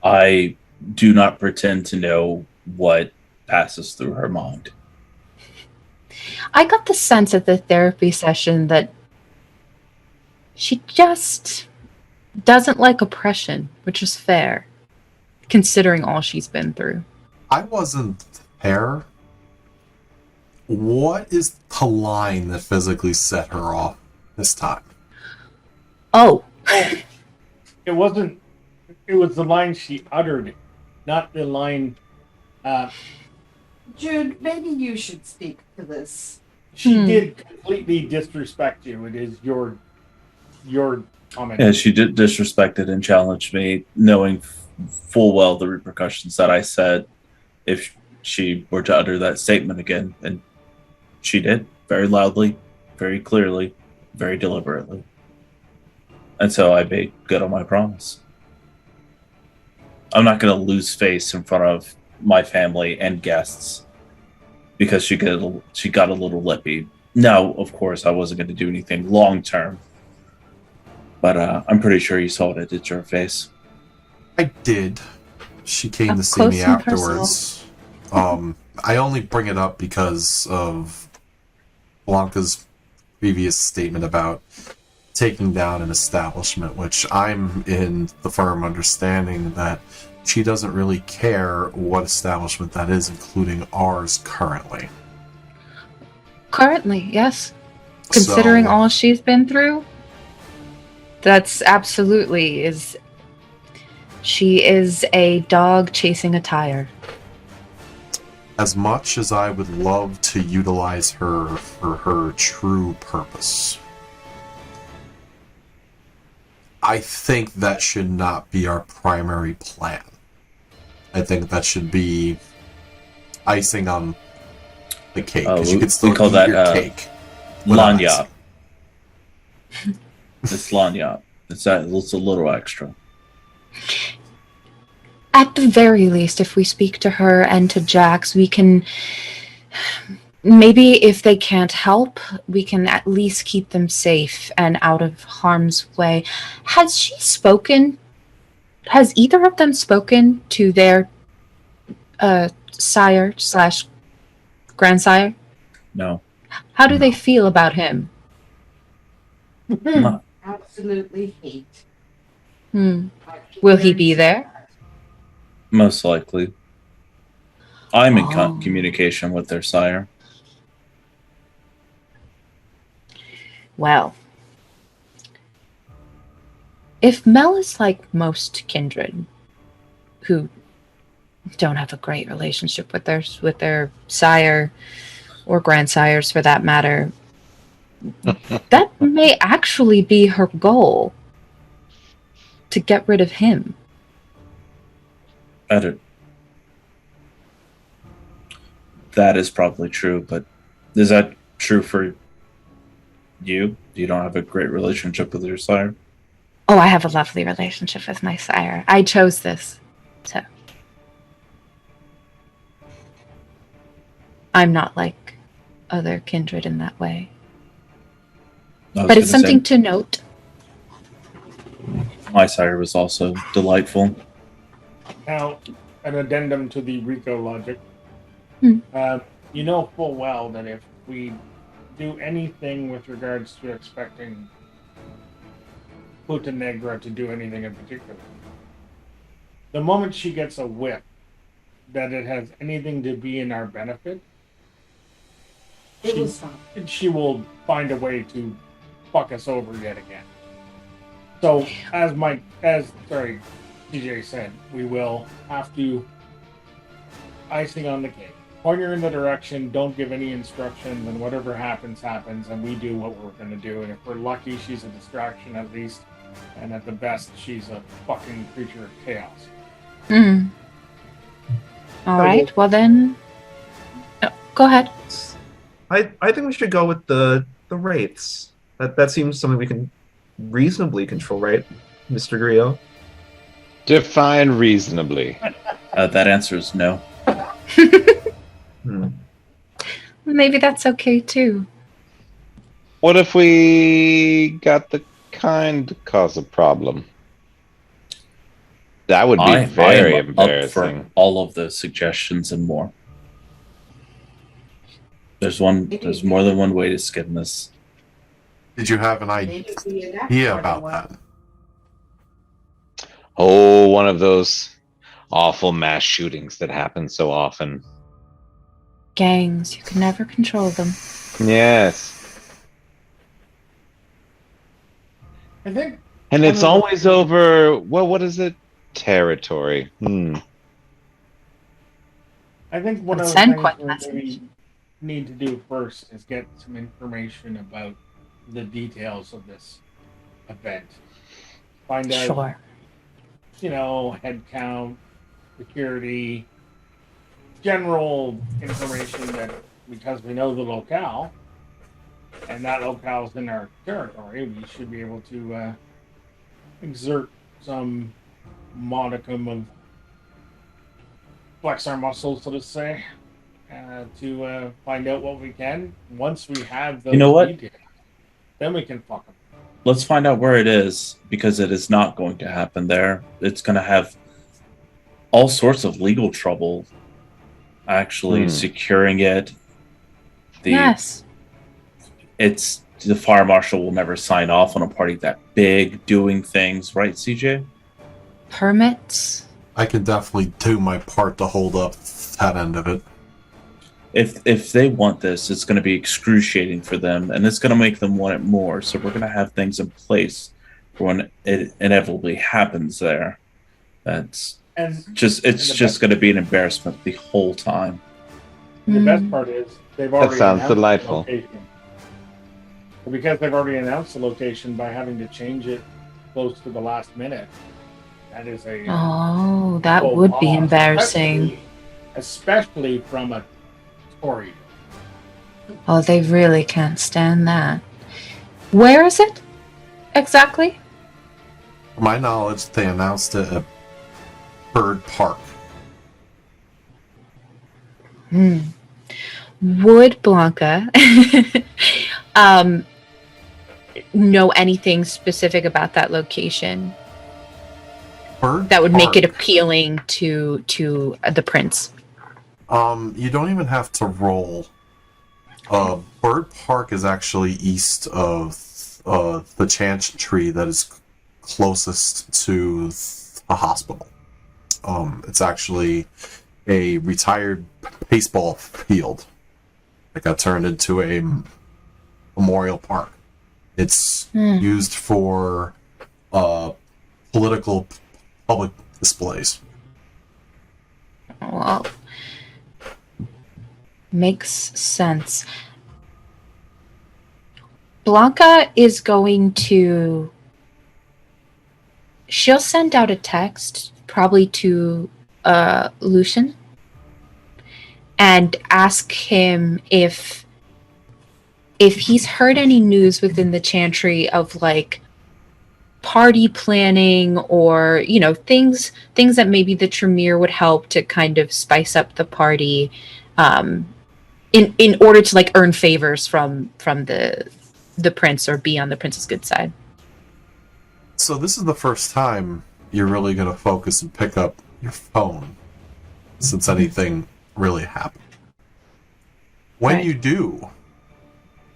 I do not pretend to know what passes through her mind. I got the sense at the therapy session that she just doesn't like oppression, which is fair, considering all she's been through. I wasn't there. What is the line that physically set her off this time? Oh, It wasn't. It was the line she uttered, not the line Jude, maybe you should speak to this. She did completely disrespect you. It is your comment. Yeah, she did disrespected and challenged me, knowing full well the repercussions that I said if she were to utter that statement again. And she did, very loudly, very clearly, very deliberately. And so I made good on my promise. I'm not going to lose face in front of my family and guests because she got a little lippy. Now, of course, I wasn't going to do anything long term, but I'm pretty sure you saw what I did to her face. I did. She came Up to see close me and afterwards. I only bring it up because of Blanka's previous statement about taking down an establishment, which I'm in the firm understanding that she doesn't really care what establishment that is, including ours currently. Currently, yes. Considering So, all she's been through, that's absolutely is. She is a dog chasing a tire. as much as I would love to utilize her for her true purpose, I think that should not be our primary plan. I think that should be icing on the cake. 'Cause you could still we call eat that your cake. without lanyard. icing. It's lanyard. It's a little extra. At the very least, if we speak to her and to Jax, we can. Maybe if they can't help, we can at least keep them safe and out of harm's way. Has she spoken? Has either of them spoken to their sire / grandsire? No. How do they feel about him? No. Absolutely hate. Will he be there? Most likely. I'm in Oh. communication with their sire. Well, if Mel is like most kindred, who don't have a great relationship with their sire or grandsires for that matter, that may actually be her goal, to get rid of him. That is probably true, but is that true for you? You don't have a great relationship with your sire? Oh, I have a lovely relationship with my sire. I chose this, so I'm not like other kindred in that way. But it's something to note. My sire was also delightful. Now, an addendum to the Rico logic. You know full well that if we do anything with regards to expecting Puta Negra to do anything in particular, the moment she gets a whiff that it has anything to be in our benefit, It will stop. she will find a way to fuck us over yet again. So, as DJ said, we will have to icing on the cake. Point her in the direction, don't give any instructions, and whatever happens, happens, and we do what we're going to do. And if we're lucky, she's a distraction at least, and at the best, she's a fucking creature of chaos. All right, well then, go ahead. I think we should go with the wraiths. That seems something we can reasonably control, right, Mr. Grillo? Define reasonably. That answer is no. Maybe that's okay too. What if we got the kind to cause a problem? That would be very am embarrassing. up for all of those suggestions and more. There's more than one way to skin this. Did you have an idea about that? Oh, one of those awful mass shootings that happen so often. Gangs, you can never control them. Yes. I think. And it's always over, well, what is it? Territory. I think one of the Send things quick we message. maybe need to do first is get some information about the details of this event. Find out, Sure. head count, security, general information that, because we know the locale, and that locale's in our territory, we should be able to exert some modicum of flex our muscles, so to say, to find out what we can. Once we have those You know what? details, then we can fuck them. Let's find out where it is, because it is not going to happen there. It's going to have all sorts of legal trouble actually securing it. Yes. The fire marshal will never sign off on a party that big doing things, right, CJ? Permits. I can definitely do my part to hold up that end of it. If they want this, it's going to be excruciating for them, and it's going to make them want it more. So we're going to have things in place for when it inevitably happens there. It's just going to be an embarrassment the whole time. The best part is they've already sounds announced delightful. the location. But because they've already announced the location by having to change it close to the last minute, that is a Oh, that faux would be pas, embarrassing. especially from a Tory. Oh, they really can't stand that. Where is it exactly? To my knowledge, they announced it at Bird Park. Would Blanka know anything specific about that location Bird that would Park. make it appealing to the prince? You don't even have to roll. Bird Park is actually east of the Chantry that is closest to the hospital. It's actually a retired baseball field that got turned into a memorial park. It's used for political public displays. Well, makes sense. Blanka is going to... She'll send out a text, probably to Lucian, and ask him if he's heard any news within the Chantry of, like, party planning or, things that maybe the Tremere would help to kind of spice up the party, in order to, like, earn favors from the prince or be on the prince's good side. So this is the first time you're really going to focus and pick up your phone since anything really happened. When Right. you do,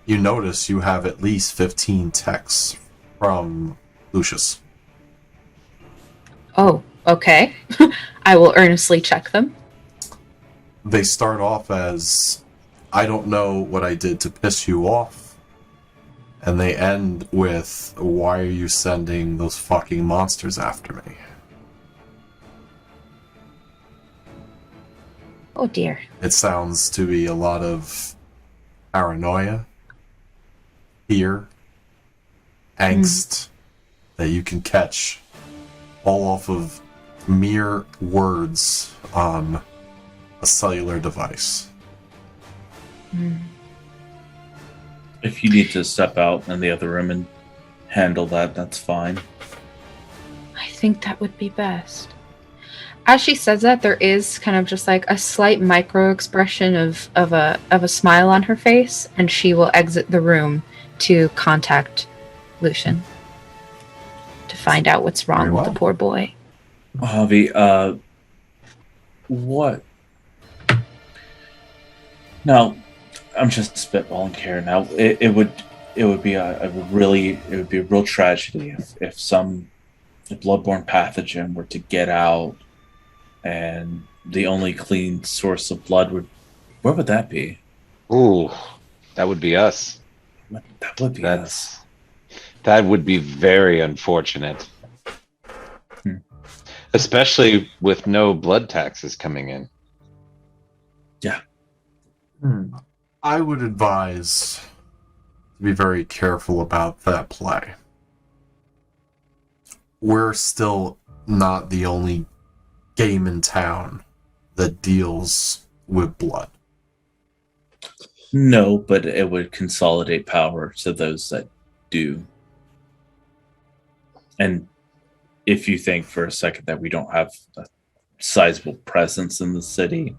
you notice you have at least 15 texts from Lucius. Oh, okay. I will earnestly check them. They start off as, I don't know what I did to piss you off. And they end with, why are you sending those fucking monsters after me? Oh dear. It sounds to be a lot of paranoia, fear, angst that you can catch all off of mere words on a cellular device. If you need to step out in the other room and handle that, that's fine. I think that would be best. As she says that, there is kind of just like a slight micro expression of a smile on her face, and she will exit the room to contact Lucian to find out what's wrong Very with well. the poor boy. Javi, what? Now, I'm just spitballing here. Now, it would be a real tragedy if some bloodborne pathogen were to get out, and the only clean source of blood where would that be? Ooh, that would be us. That would be us. That would be very unfortunate. Especially with no blood taxes coming in. I would advise to be very careful about that play. We're still not the only game in town that deals with blood. No, but it would consolidate power to those that do. And if you think for a second that we don't have a sizable presence in the city,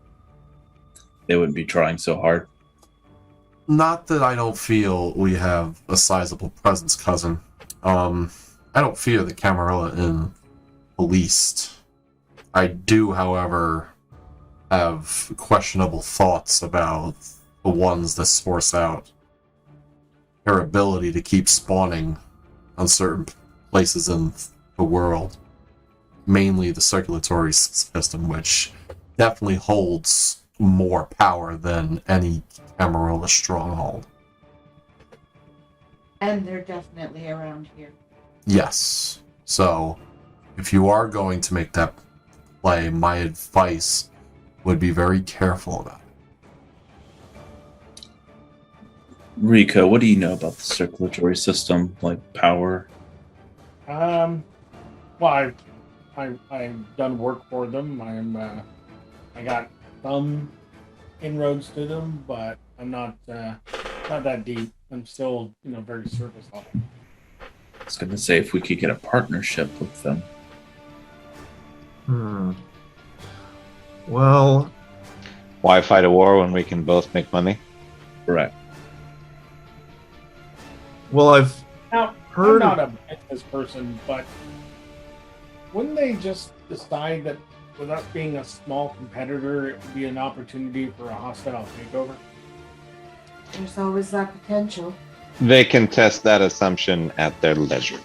they wouldn't be trying so hard. Not that I don't feel we have a sizable presence, cousin. I don't fear the Camarilla in the least. I do, however, have questionable thoughts about the ones that source out their ability to keep spawning on certain places in the world. Mainly the circulatory system, which definitely holds more power than any Camarilla stronghold. And they're definitely around here. Yes. So, if you are going to make that play, my advice would be very careful about it. Rico, what do you know about the circulatory system, like power? Well, I've done work for them. I got some inroads to them, but I'm not that deep. I'm still, very surface level. I was going to say if we could get a partnership with them. Well, Why fight a war when we can both make money? Correct. well, I've Now, heard. I'm not a business person, but wouldn't they just decide that with us being a small competitor, it would be an opportunity for a hostile takeover? There's always that potential. They can test that assumption at their leisure.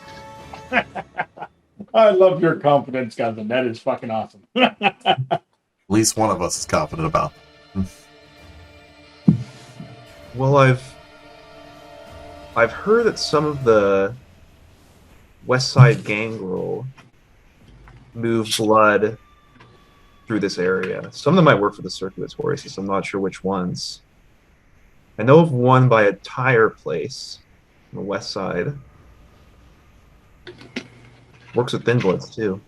I love your confidence, cousin. That is fucking awesome. At least one of us is confident about it. Well, I've heard that some of the West Side gangrel move blood through this area. Some of them might work for the circulatory system. I'm not sure which ones. I know of one by a tire place on the west side. Works with thin bloods too.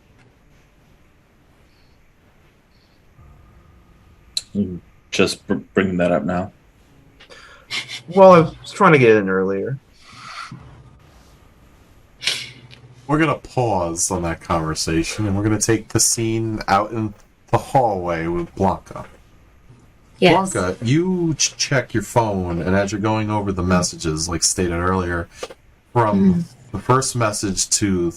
Just bringing that up now. Well, I was trying to get it in earlier. We're going to pause on that conversation, and we're going to take the scene out in the hallway with Blanka. Yes. Blanka, you check your phone, and as you're going over the messages, like stated earlier, from the first message to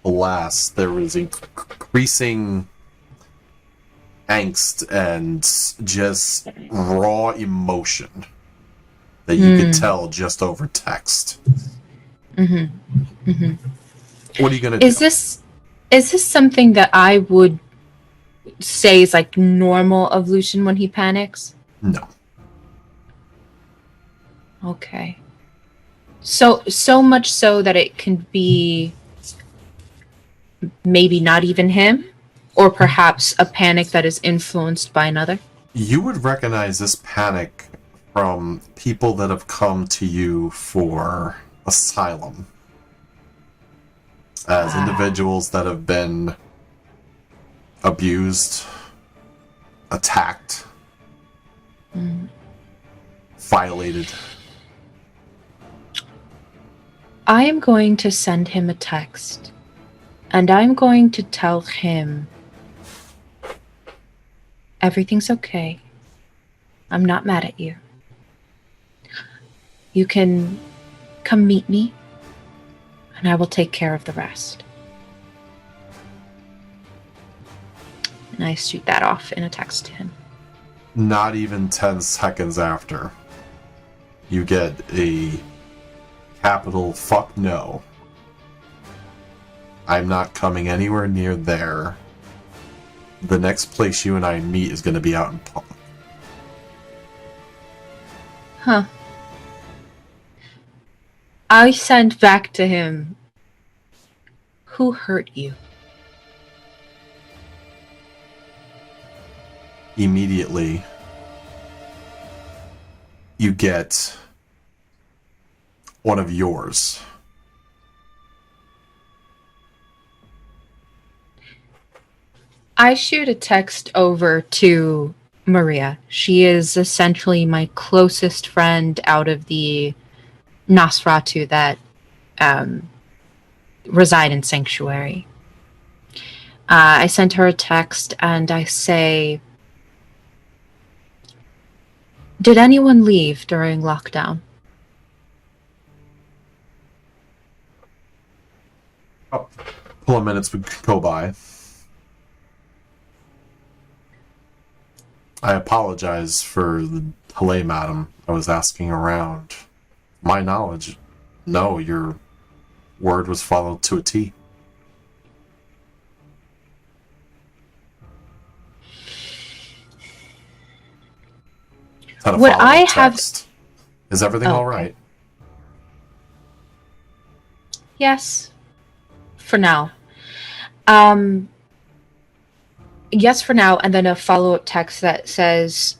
the last, there was increasing angst and just raw emotion that you could tell just over text. What are you going to do? Is this something that I would say is like normal of Lucian when he panics? No. Okay. So much so that it can be maybe not even him, or perhaps a panic that is influenced by another? You would recognize this panic from people that have come to you for asylum. As individuals that have been abused, attacked, violated. I am going to send him a text, and I'm going to tell him everything's okay. I'm not mad at you. You can come meet me, and I will take care of the rest. And I shoot that off in a text to him. Not even 10 seconds after, you get a capital fuck no. I'm not coming anywhere near there. The next place you and I meet is going to be out in public. Huh. I sent back to him, who hurt you? Immediately, you get one of yours. I shoot a text over to Maria. She is essentially my closest friend out of the Nosferatu that reside in Sanctuary. I sent her a text and I say, did anyone leave during lockdown? A couple of minutes would go by. I apologize for the delay, madam. I was asking around. My knowledge, no, your word was followed to a T. Had a Would follow-up I have- text. Is everything all right? Yes. For now. Yes, for now, and then a follow-up text that says,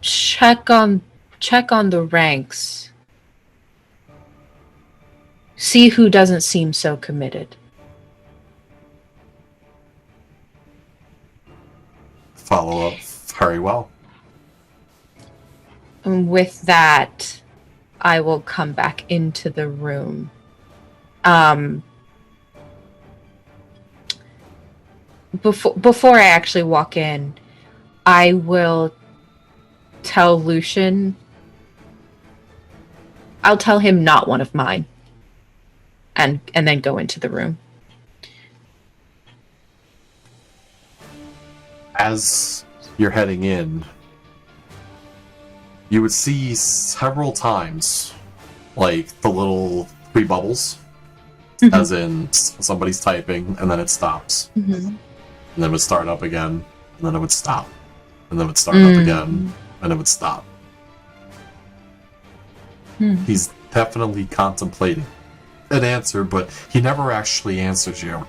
check on the ranks. See who doesn't seem so committed. Follow up very well. And with that, I will come back into the room. Before I actually walk in, I will tell Lucian. I'll tell him not one of mine. And then go into the room. As you're heading in, you would see several times, like, the little three bubbles, as in somebody's typing, and then it stops. And then it would start up again, and then it would stop. And then it would start up again, and it would stop. He's definitely contemplating an answer, but he never actually answers you.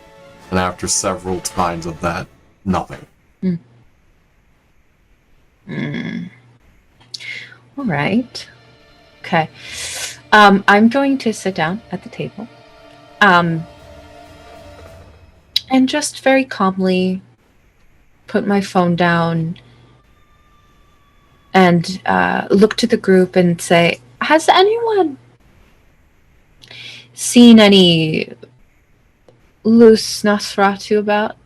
And after several times of that, nothing. All right. Okay. I'm going to sit down at the table. And just very calmly put my phone down and look to the group and say, has anyone seen any loose Nosferatu about?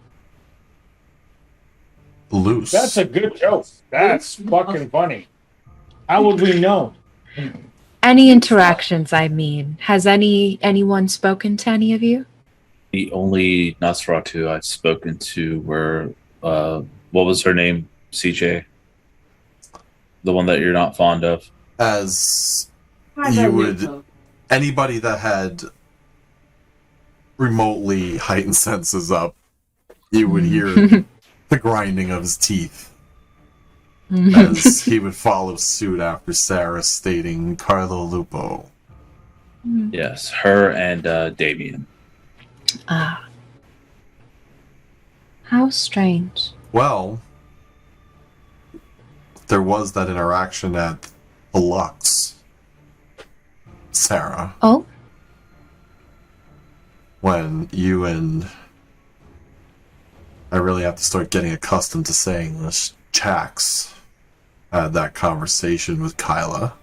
Loose. That's a good joke. That's fucking funny. How would we know? Any interactions, I mean. Has anyone spoken to any of you? The only Nosferatu I've spoken to were, what was her name? CJ? The one that you're not fond of? As you would, anybody that had remotely heightened senses up, you would hear the grinding of his teeth as he would follow suit after Sara stating Carlo Lupo. Yes, her and Damien. Ah. How strange. Well, there was that interaction at the Lux, Sara. Oh? When you and... I really have to start getting accustomed to saying this. Jax had that conversation with Kyla.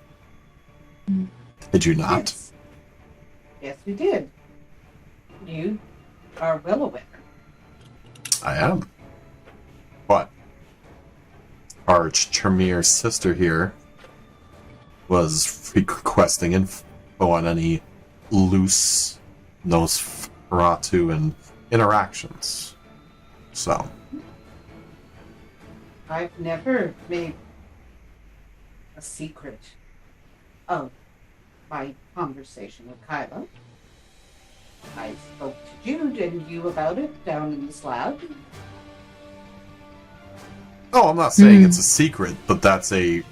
Did you not? Yes. Yes, we did. You are well aware. I am. But Arch-Tremir's sister here was requesting info on any loose Nosferatu and interactions. So. I've never made a secret of my conversation with Kyla. I spoke to Jude and you about it down in the slab. Oh, I'm not saying it's a secret, but that's a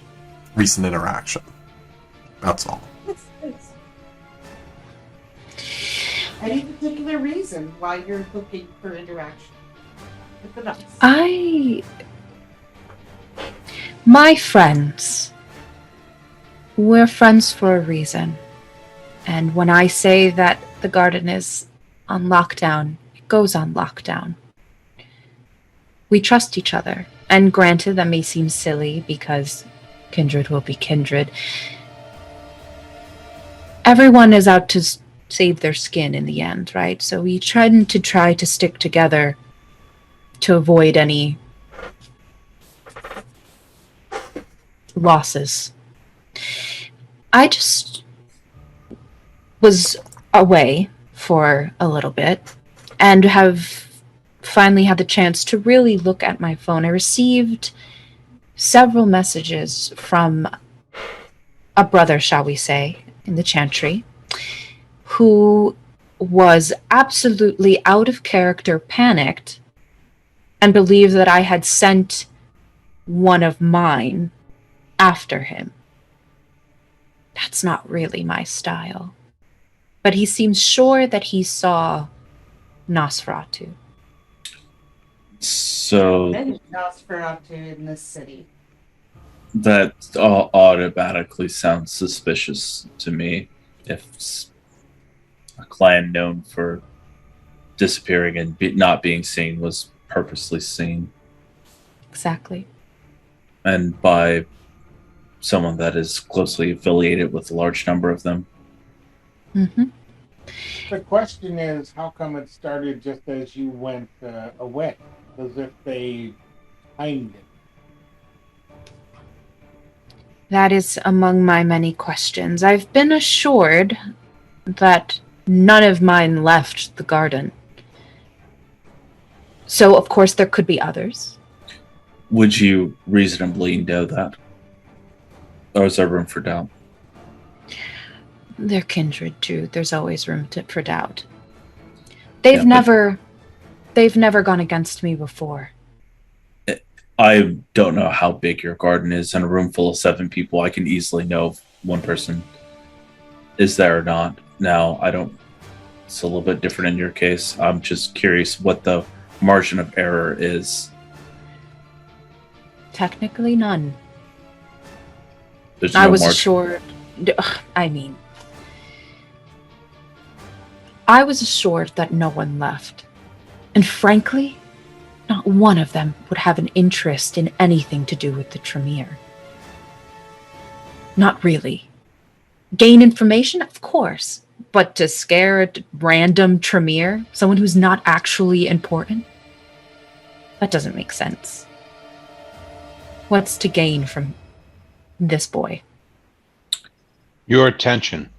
recent interaction. That's all. Yes. Any particular reason why you're looking for interaction with the nuts? My friends. We're friends for a reason. And when I say that the garden is on lockdown, it goes on lockdown. We trust each other. And granted, that may seem silly because kindred will be kindred. Everyone is out to save their skin in the end, right? So we try to stick together to avoid any losses. I just was away for a little bit and have finally had the chance to really look at my phone. I received several messages from a brother, shall we say, in the chantry, who was absolutely out of character, panicked, and believed that I had sent one of mine after him. That's not really my style. But he seems sure that he saw Nosferatu. So Many Nosferatu in this city. that automatically sounds suspicious to me. If a clan known for disappearing and not being seen was purposely seen, Exactly. and by someone that is closely affiliated with a large number of them. Mm-hmm. The question is, how come it started just as you went away? As if they timed it. That is among my many questions. I've been assured that none of mine left the garden. So, of course, there could be others. Would you reasonably know that? Or is there room for doubt? They're kindred, Jude. There's always room for doubt. They've Yeah, never gone against me before. I don't know how big your garden is. In a room full of 7 people, I can easily know if one person is there or not. Now, I don't... It's a little bit different in your case. I'm just curious what the margin of error is. Technically, none. There's I no was margin. assured... I was assured that no one left. And frankly, not one of them would have an interest in anything to do with the Tremere. Not really. Gain information? Of course. But to scare a random Tremere, someone who's not actually important? That doesn't make sense. What's to gain from this boy? Your attention.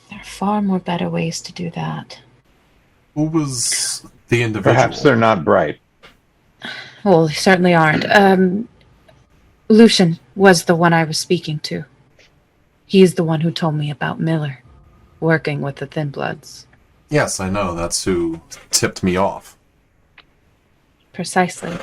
There are far more better ways to do that. Who was the individual? Perhaps they're not bright. Well, they certainly aren't. Lucian was the one I was speaking to. He's the one who told me about Miller, working with the Thin Bloods. Yes, I know. That's who tipped me off. Precisely.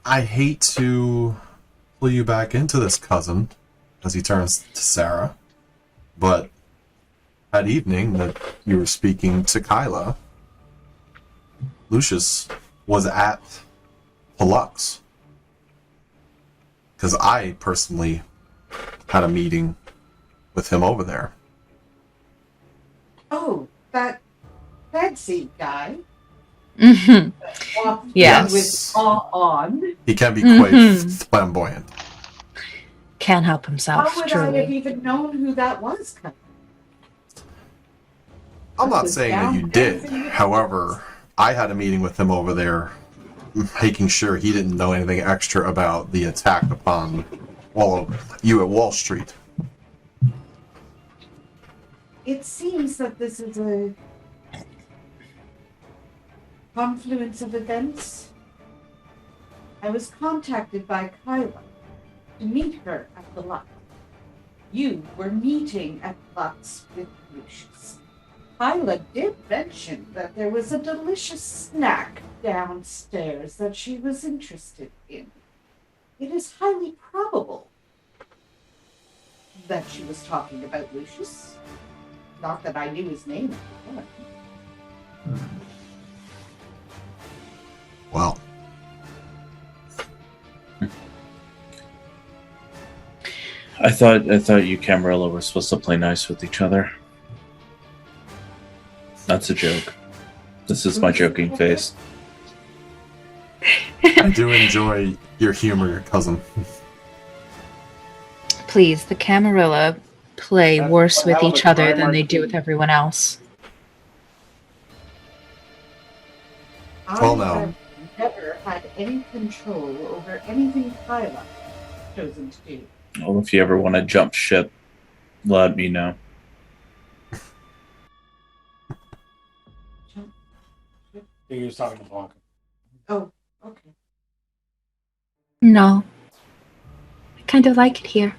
I hate to pull you back into this, cousin, as he turns to Sara, but that evening that you were speaking to Kyla, Lucius was at Palux. Because I personally had a meeting with him over there. Oh, that fancy guy. Mm-hmm. Walked Yeah. in with awe on. He can be quite flamboyant. Can't help himself, How would I have truly. even known who that was? I'm not saying that you did. However, I had a meeting with him over there, making sure he didn't know anything extra about the attack upon all of you at Wall Street. It seems that this is a confluence of events. I was contacted by Kyla to meet her at the Lux. You were meeting at Lux with Lucius. Kyla did mention that there was a delicious snack downstairs that she was interested in. It is highly probable that she was talking about Lucius. Not that I knew his name at the time. Well, I thought you Camarilla were supposed to play nice with each other. That's a joke. This is my joking face. I do enjoy your humor, cousin. Please, the Camarilla play That's worse one with hell of each a other crime than they do martini. with everyone else. Well, I no. have never had any control over anything Kyla chosen to do. Well, if you ever want to jump ship, let me know. I think he was talking to Blanka. Oh, okay. No. I kind of like it here.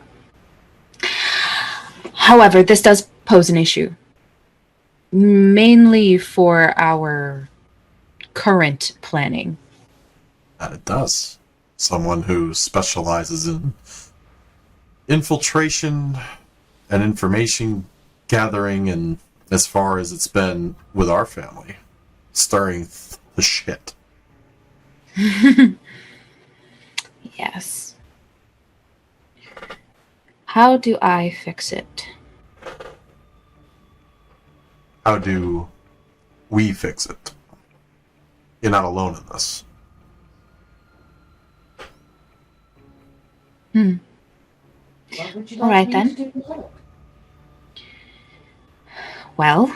However, this does pose an issue. Mainly for our current planning. That it does. Someone who specializes in infiltration and information gathering, and as far as it's been with our family, stirring the shit. Yes. How do I fix it? How do we fix it? You're not alone in this. What would you All like right, me then. to do with it? Well,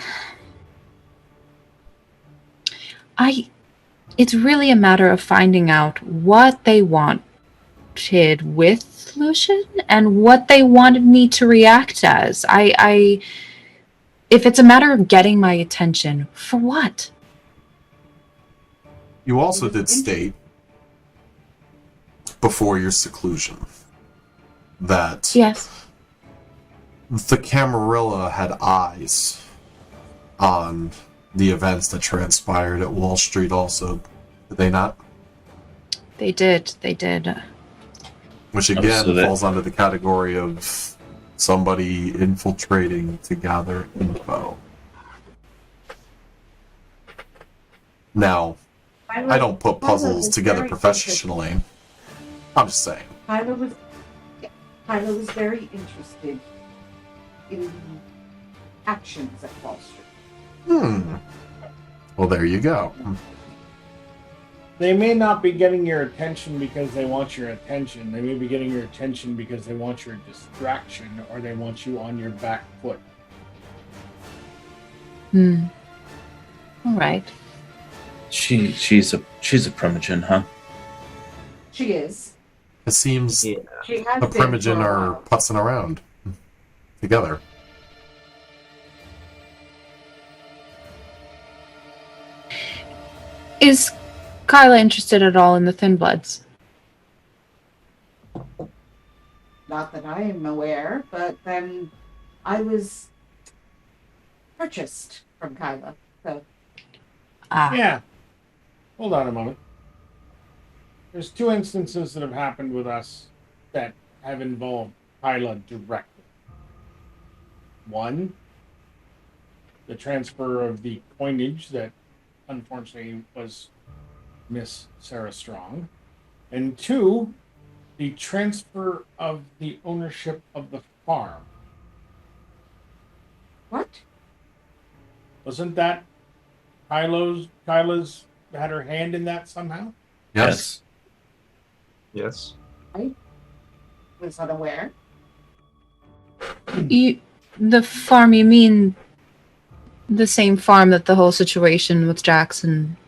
it's really a matter of finding out what they wanted with Lucian and what they wanted me to react as. If it's a matter of getting my attention, for what? You also did state before your seclusion that Yes. the Camarilla had eyes on the events that transpired at Wall Street also. Did they not? They did. They did. Which again So that- falls under the category of somebody infiltrating to gather info. Now, I don't put puzzles together professionally. I'm just saying. Kyla was very interested in the actions at Wall Street. Well, there you go. They may not be getting your attention because they want your attention. They may be getting your attention because they want your distraction, or they want you on your back foot. All right. She's a primogen, huh? She is. It seems Yeah. She has the been for primogen a are while. putzing around together. Is Kyla interested at all in the Thin Bloods? Not that I am aware, but then I was purchased from Kyla. So Ah. Yeah. Hold on a moment. There's two instances that have happened with us that have involved Kyla directly. One, the transfer of the coinage that unfortunately was Miss Sarah Strong. And two, the transfer of the ownership of the farm. what? Wasn't that Kyla's had her hand in that somehow? Yes. Yes. I was unaware. The farm, you mean the same farm that the whole situation with Jackson?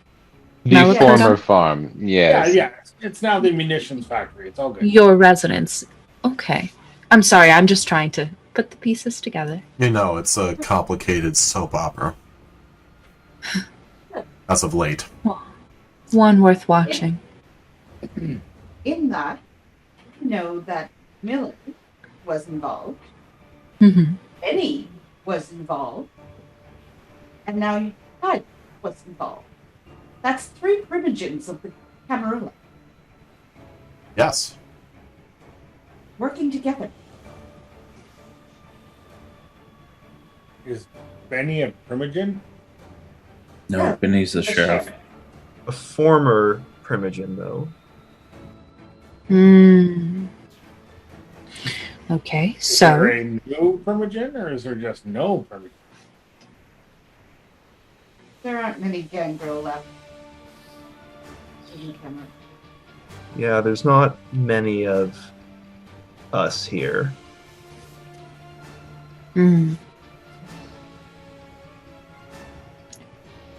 The Malachi? former farm, yes. Yeah. It's now the munitions factory. It's all good. Your residence. Okay. I'm sorry, I'm just trying to put the pieces together. You know, it's a complicated soap opera. As of late. One worth watching. In that, you know that Miller was involved. Mm-hmm. Benny was involved. And now Hyde was involved. That's 3 primogens of the Camarilla Yes. working together. Is Benny a primogen? No, Yeah, Benny's the the sheriff. sheriff. A former primogen, though. Hmm. Okay, Is there so a new primogen, or is there just no primogen? There aren't many gangrel left. In Camarilla. Yeah, there's not many of us here. hmm.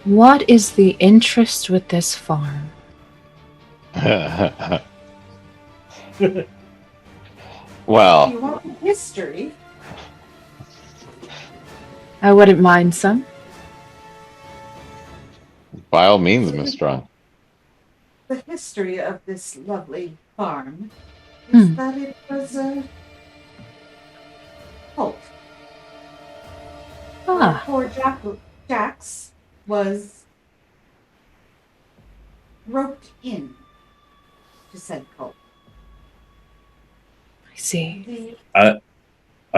What is the interest with this farm? Well, You want history? I wouldn't mind some. by all means, Miss Strong. The history of this lovely farm is that it was a cult. Ah, Poor Jax was roped in to said cult. I see. I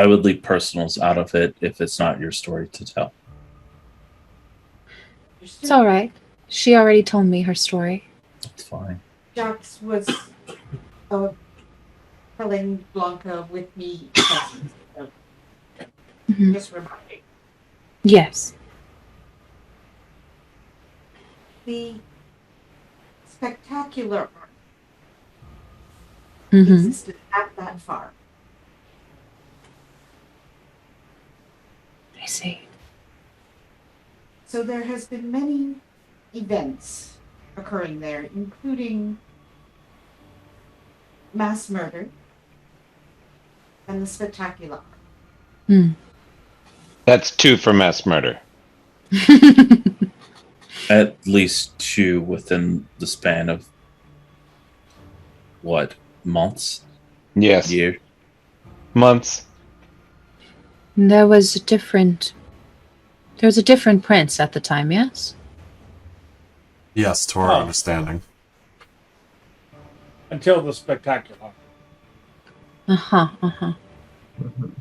would leave personals out of it if it's not your story to tell. It's all right. She already told me her story. It's fine. Jax was telling Blanka with me. Mhm. Just reminding. Yes. The spectacular art Mm-hmm. existed at that farm. I see. So there has been many events occurring there, including mass murder and the spectacular. Hmm. That's 2 for mass murder. At least 2 within the span of what, months? Yes. Year? Months. There was a different prince at the time, yes? Yes, to our Oh. understanding. Until the spectacular. Uh-huh, uh-huh. Mhm.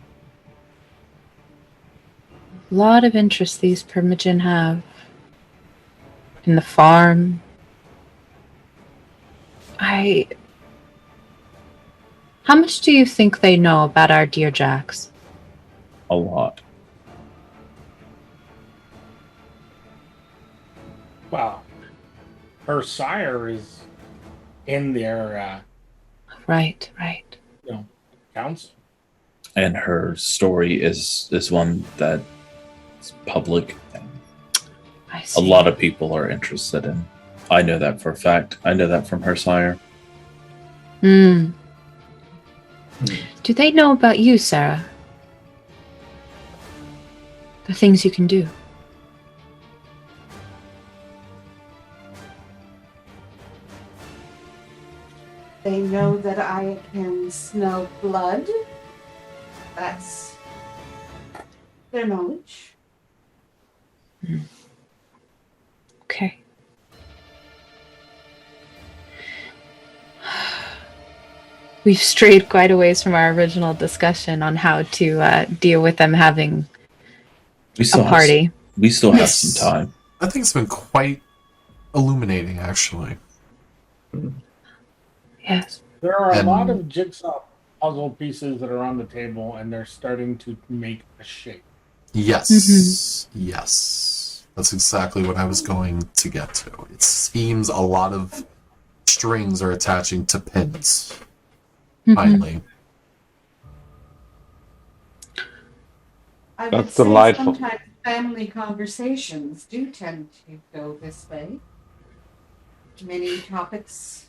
A lot of interest these primogen have in the farm. How much do you think they know about our dear Jax? A lot. Wow. Her sire is in their Right. council. And her story is one that is public and I a see. lot of people are interested in. I know that for a fact. I know that from her sire. Hmm. Do they know about you, Sara? The things you can do. They know that I can smell blood. That's their knowledge. Okay. We've strayed quite a ways from our original discussion on how to deal with them having We a still party. We still have Yes. some time. I think it's been quite illuminating, actually. Yes. There are a And- lot of jigsaw puzzle pieces that are on the table, and they're starting to make a shape. Yes. Yes. That's exactly what I was going to get to. It seems a lot of strings are attaching to pins. Mhm. Finally. I would That's say delightful. sometimes family conversations do tend to go this way. Many topics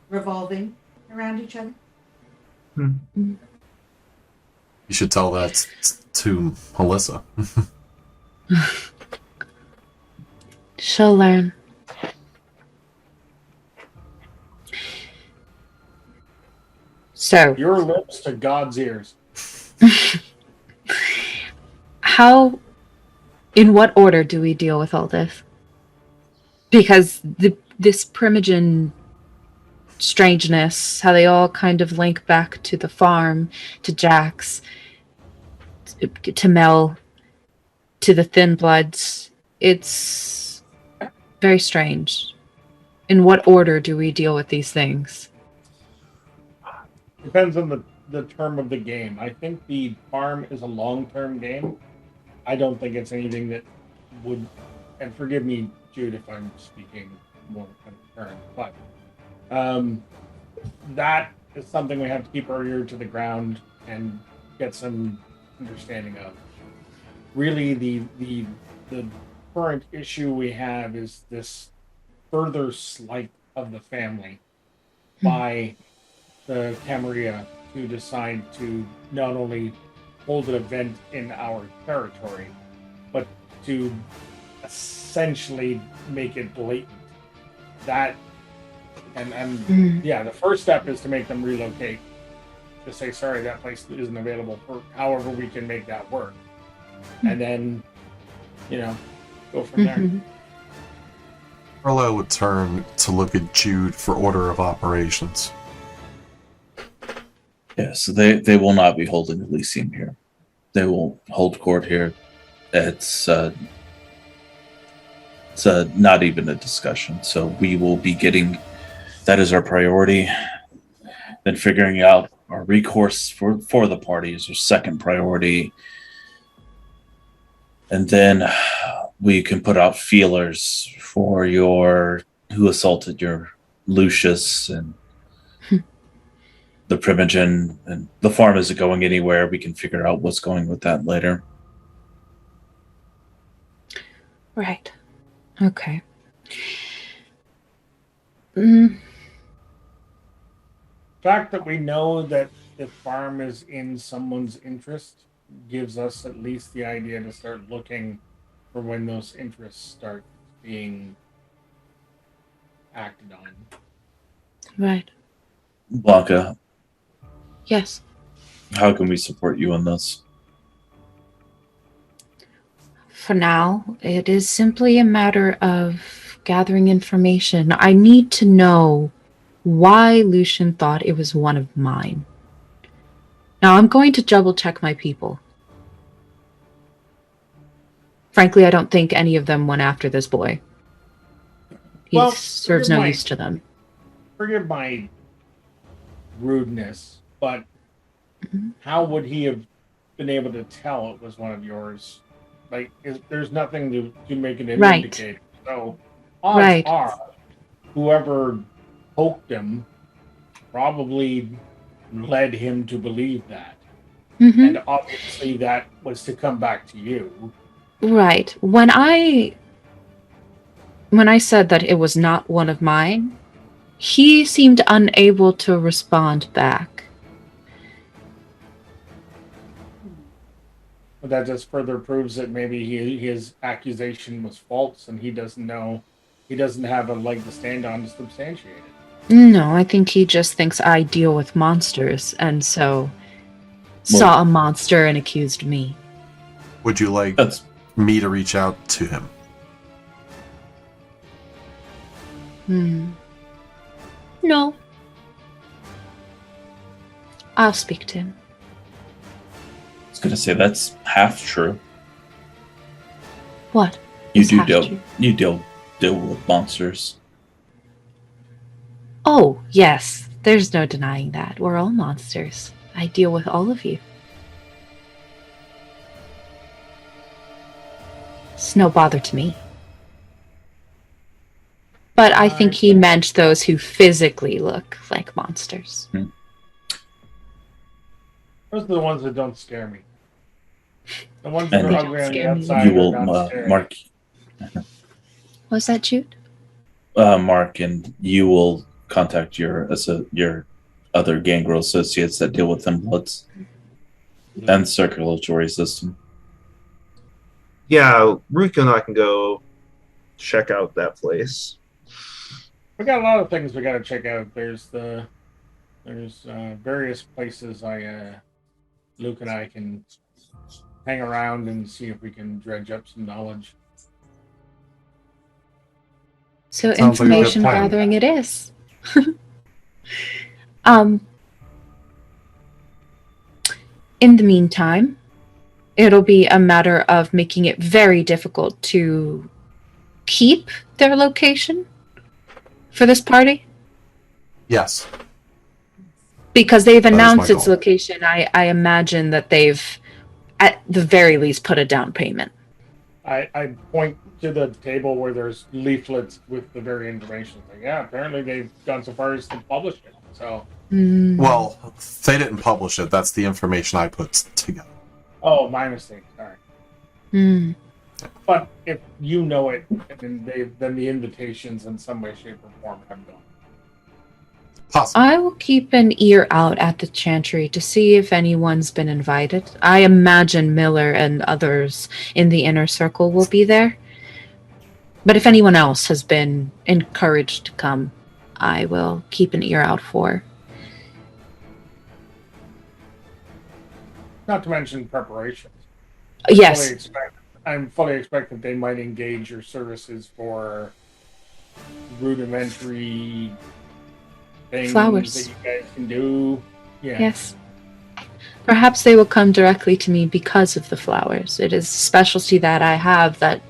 revolving around each other. You should tell that to Melissa. She'll learn. So, Your lips to God's ears. in what order do we deal with all this? Because this primogen strangeness, how they all kind of link back to the farm, to Jax, to Mel, to the Thin Bloods, it's very strange. In what order do we deal with these things? Depends on the term of the game. I think the farm is a long-term game. I don't think it's anything that would, and forgive me, Jude, if I'm speaking more kind of current, but that is something we have to keep our ear to the ground and get some understanding of. Really, the current issue we have is this further slight of the family by the Camarilla to decide to not only hold an event in our territory, but to essentially make it blatant. That and yeah, the first step is to make them relocate. To say, sorry, that place isn't available for however we can make that work. And then, go from there. Grillo would turn to look at Jude for order of operations. Yeah, so they will not be holding Elysium here. They will hold court here. It's not even a discussion. So we will be getting, that is our priority. Then figuring out our recourse for the party is our second priority. And then we can put out feelers for who assaulted your Lucius and the Primogen, and the farm isn't going anywhere. We can figure out what's going with that later. Right. Okay. Mm. The fact that we know that the farm is in someone's interest gives us at least the idea to start looking for when those interests start being acted on. Right. Blanka, Yes. how can we support you on this? For now, it is simply a matter of gathering information. I need to know why Lucian thought it was one of mine. Now, I'm going to double check my people. Frankly, I don't think any of them went after this boy. He serves no use to them. Forgive my rudeness, but how would he have been able to tell it was one of yours? Like, there's nothing to make it an indicator. So, odds are, whoever poked him probably led him to believe that. And obviously that was to come back to you. Right. When I said that it was not one of mine, he seemed unable to respond back. But that just further proves that maybe his accusation was false and he doesn't have a leg to stand on to substantiate it. No, I think he just thinks I deal with monsters, and so saw a monster and accused me. Would you like me to reach out to him? No. I'll speak to him. I was going to say that's half true. What? You deal with monsters. Oh, yes. There's no denying that. We're all monsters. I deal with all of you. It's no bother to me. But I think he meant those who physically look like monsters. Those are the ones that don't scare me. The ones that are ugly on the outside. You will, Mark. Was that Jude? Mark, and you will contact your other gangrel associates that deal with them bloods and circulatory system. Yeah, Rico and I can go check out that place. We got a lot of things we got to check out. There's various places Luke and I can hang around and see if we can dredge up some knowledge. So information gathering it is. In the meantime, it'll be a matter of making it very difficult to keep their location for this party. Yes. Because they've That is my announced its goal. location, I imagine that they've, at the very least, put a down payment. I point to the table where there's leaflets with the very information. Like, yeah, apparently they've gone so far as to publish it. So, Well, they didn't publish it. That's the information I put together. oh, my mistake. All right. But if you know it, then the invitations in some way, shape, or form have gone. Possibly. I will keep an ear out at the chantry to see if anyone's been invited. I imagine Miller and others in the inner circle will be there. But if anyone else has been encouraged to come, I will keep an ear out for. Not to mention preparations. Yes. I'm fully expect that they might engage your services for rudimentary things Flowers. that you guys can do. Yeah. Yes. Perhaps they will come directly to me because of the flowers. It is a specialty that I have that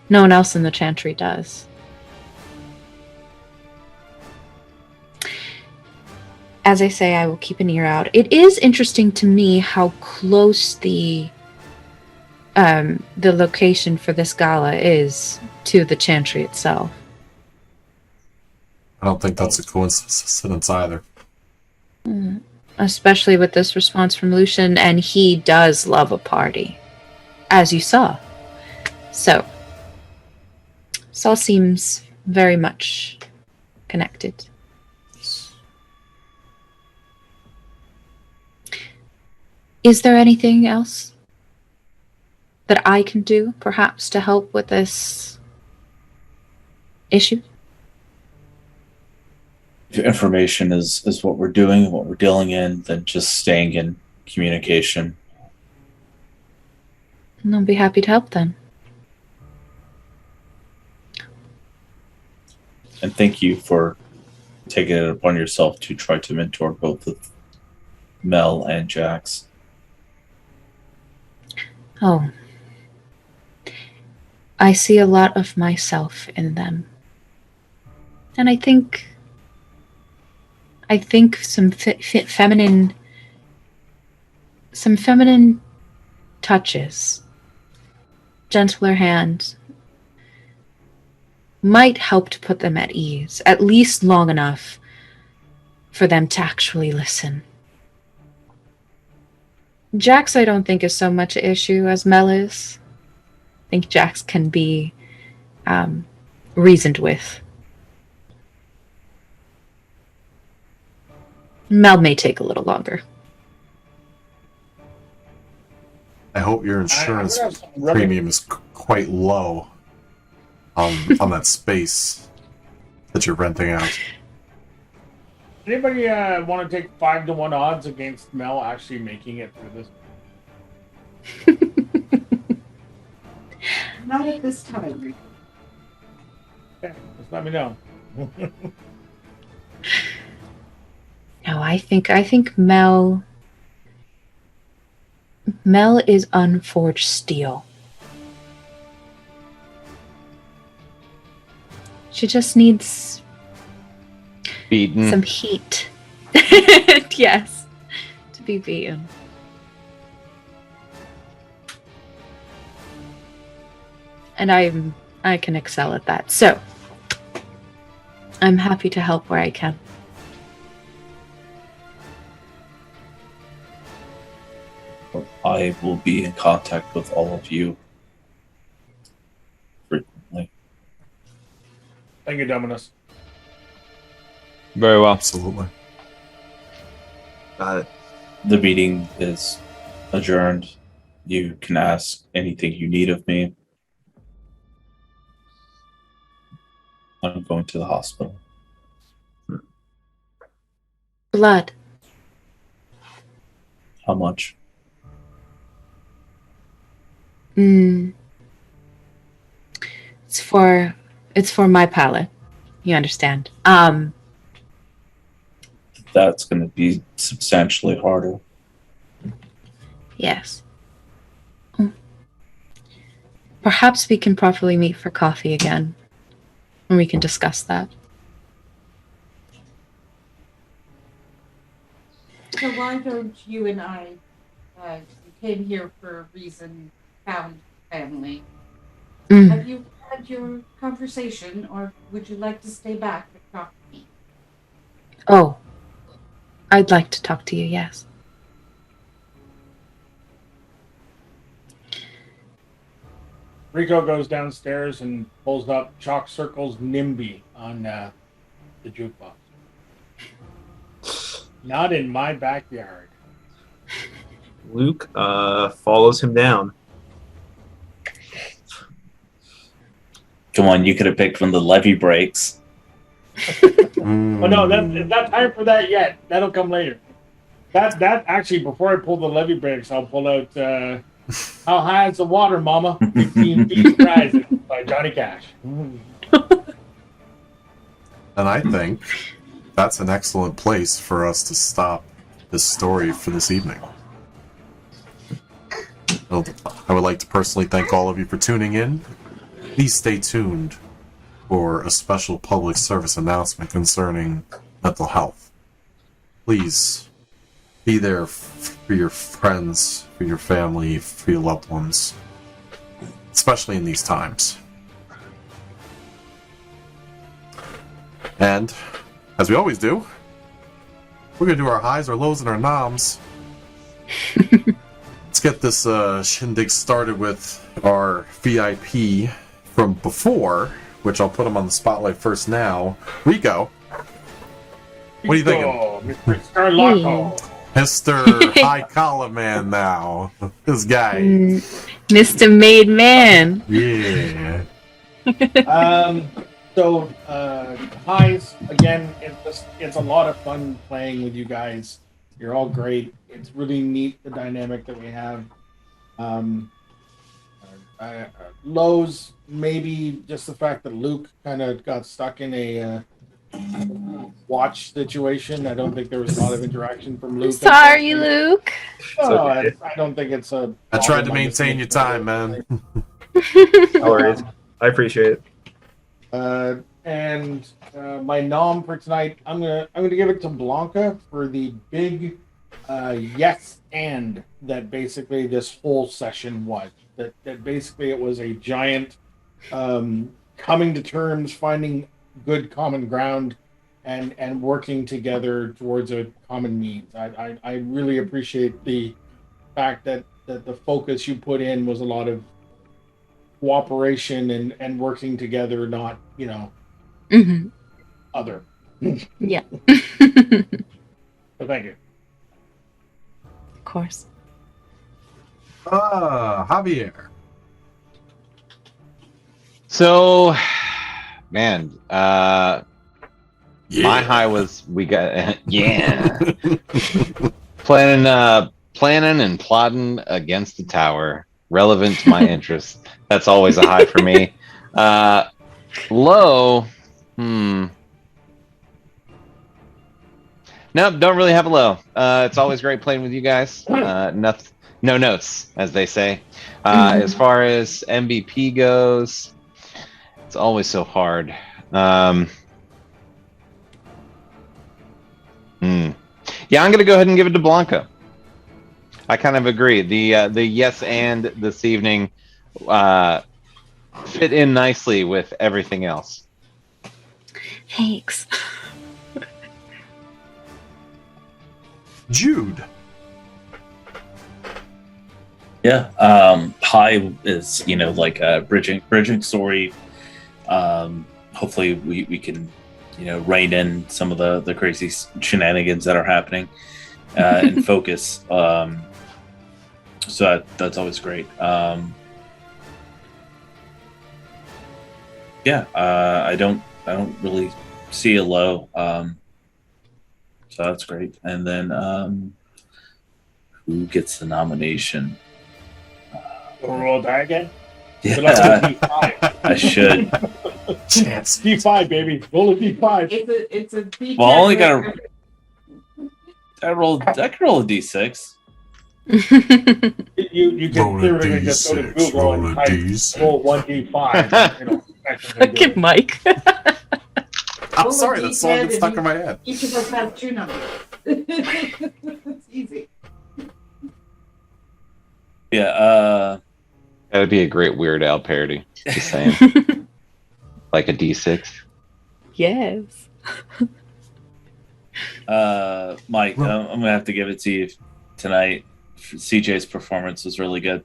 no one else in the chantry does. As I say, I will keep an ear out. It is interesting to me how close the location for this gala is to the chantry itself. I don't think that's a coincidence either. Especially with this response from Lucian, and he does love a party, as you saw. So, this all seems very much connected. Is there anything else that I can do, perhaps, to help with this issue? If information is what we're doing and what we're dealing in, then just staying in communication. And I'll be happy to help then. And thank you for taking it upon yourself to try to mentor both of Mel and Jax. Oh. I see a lot of myself in them. And I think some feminine touches, gentler hands, might help to put them at ease, at least long enough for them to actually listen. Jax, I don't think, is so much an issue as Mel is. I think Jax can be reasoned with. Mel may take a little longer. I hope your insurance premium is quite low on that space that you're renting out. Anybody want to take 5-1 odds against Mel actually making it through this? Not at this time, Rico. Okay, just let me know. No, I think Mel is unforged steel. She just needs Beaten. some heat. Yes, to be beaten. And I can excel at that. So I'm happy to help where I can. I will be in contact with all of you frequently. Thank you, Dominus. Very well. Absolutely. Got it. The meeting is adjourned. You can ask anything you need of me. I'm going to the hospital. Blood. How much? It's for my palate. You understand. That's going to be substantially harder. Yes. perhaps we can properly meet for coffee again, and we can discuss that. So why don't you and I, you came here for a reason, found family. Have you had your conversation, or would you like to stay back and talk to me? Oh, I'd like to talk to you, yes. Rico goes downstairs and pulls up Chalk Circle's NIMBY on the jukebox. Not in my backyard. Luke follows him down. Come on, you could have picked when the levee breaks. Oh no, it's not time for that yet. That'll come later. That actually, before I pull the levee breaks, I'll pull out How High is the Water, Mama? 15 Feet Rising by Johnny Cash. And I think that's an excellent place for us to stop this story for this evening. Well, I would like to personally thank all of you for tuning in. Please stay tuned for a special public service announcement concerning mental health. Please be there for your friends, for your family, for your loved ones, especially in these times. And, as we always do, we're going to do our highs, our lows, and our noms. Let's get this shindig started with our VIP from before, which I'll put him on the spotlight first now. Rico, what are you thinking? Mr. Loco. Mr. High Collar Man now. This guy. Mr. Made Man. Yeah. So highs again. It's a lot of fun playing with you guys. You're all great. It's really neat the dynamic that we have. Lows, maybe just the fact that Luke kind of got stuck in a watch situation. I don't think there was a lot of interaction from Luke. Sorry, Luke. No, okay. I don't think it's a. I tried to maintain your time, man. No worries. I appreciate it. And my nom for tonight, I'm gonna give it to Blanka for the big yes and that basically this whole session was. That basically it was a giant coming to terms, finding good common ground, and working together towards a common needs. I really appreciate the fact that the focus you put in was a lot of cooperation and working together, not other. Yeah. So thank you. Of course. Javier. So, man, my high was we got planning and plotting against the tower, relevant to my interests. That's always a high for me. Low, Nope, don't really have a low. It's always great playing with you guys. No notes, as they say. As far as MVP goes, it's always so hard. Yeah, I'm gonna go ahead and give it to Blanka. I kind of agree. The yes and this evening fit in nicely with everything else. Thanks. Jude. Yeah, high is like a bridging story. Hopefully we can rein in some of the crazy shenanigans that are happening and focus. So that's always great. Yeah, I don't really see a low. So that's great. And then who gets the nomination? Roll die again? Yeah, I should. Chance. D5, baby. Roll a D5. It's a D10. Well, I only got to. I can roll a D6. You can Roll a literally just go to D6, Google roll and a type D6. roll 1d5. It'll effectively do Fucking it. Mike. I'm Roll a sorry, that song D10 gets stuck and in my head. Each of us have 2 numbers. It's easy. Yeah. That would be a great Weird Al parody. Just saying. Like a D6. Yes. Mike, I'm gonna have to give it to you tonight. CJ's performance was really good.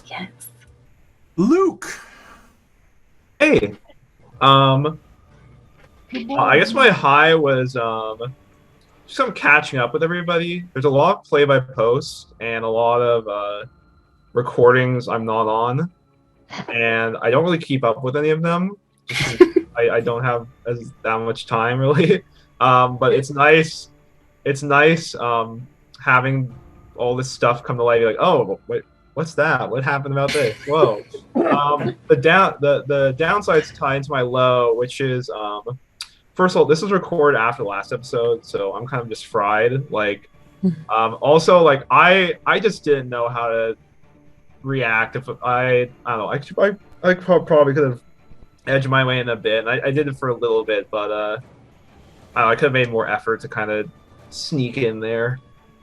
Yes. Luke. Hey, I guess my high was just I'm catching up with everybody. There's a lot of play-by-post and a lot of recordings I'm not on, and I don't really keep up with any of them. I don't have that much time really, but it's nice. It's nice having all this stuff come to light. You're like, oh, wait, what's that? What happened about this? Whoa. The downsides tie into my low, which is first of all, this was recorded after the last episode, so I'm kind of just fried. Like, also, like I just didn't know how to react. If I don't know, I probably could have edged my way in a bit. And I did it for a little bit, but I don't know, I could have made more effort to kind of sneak in there.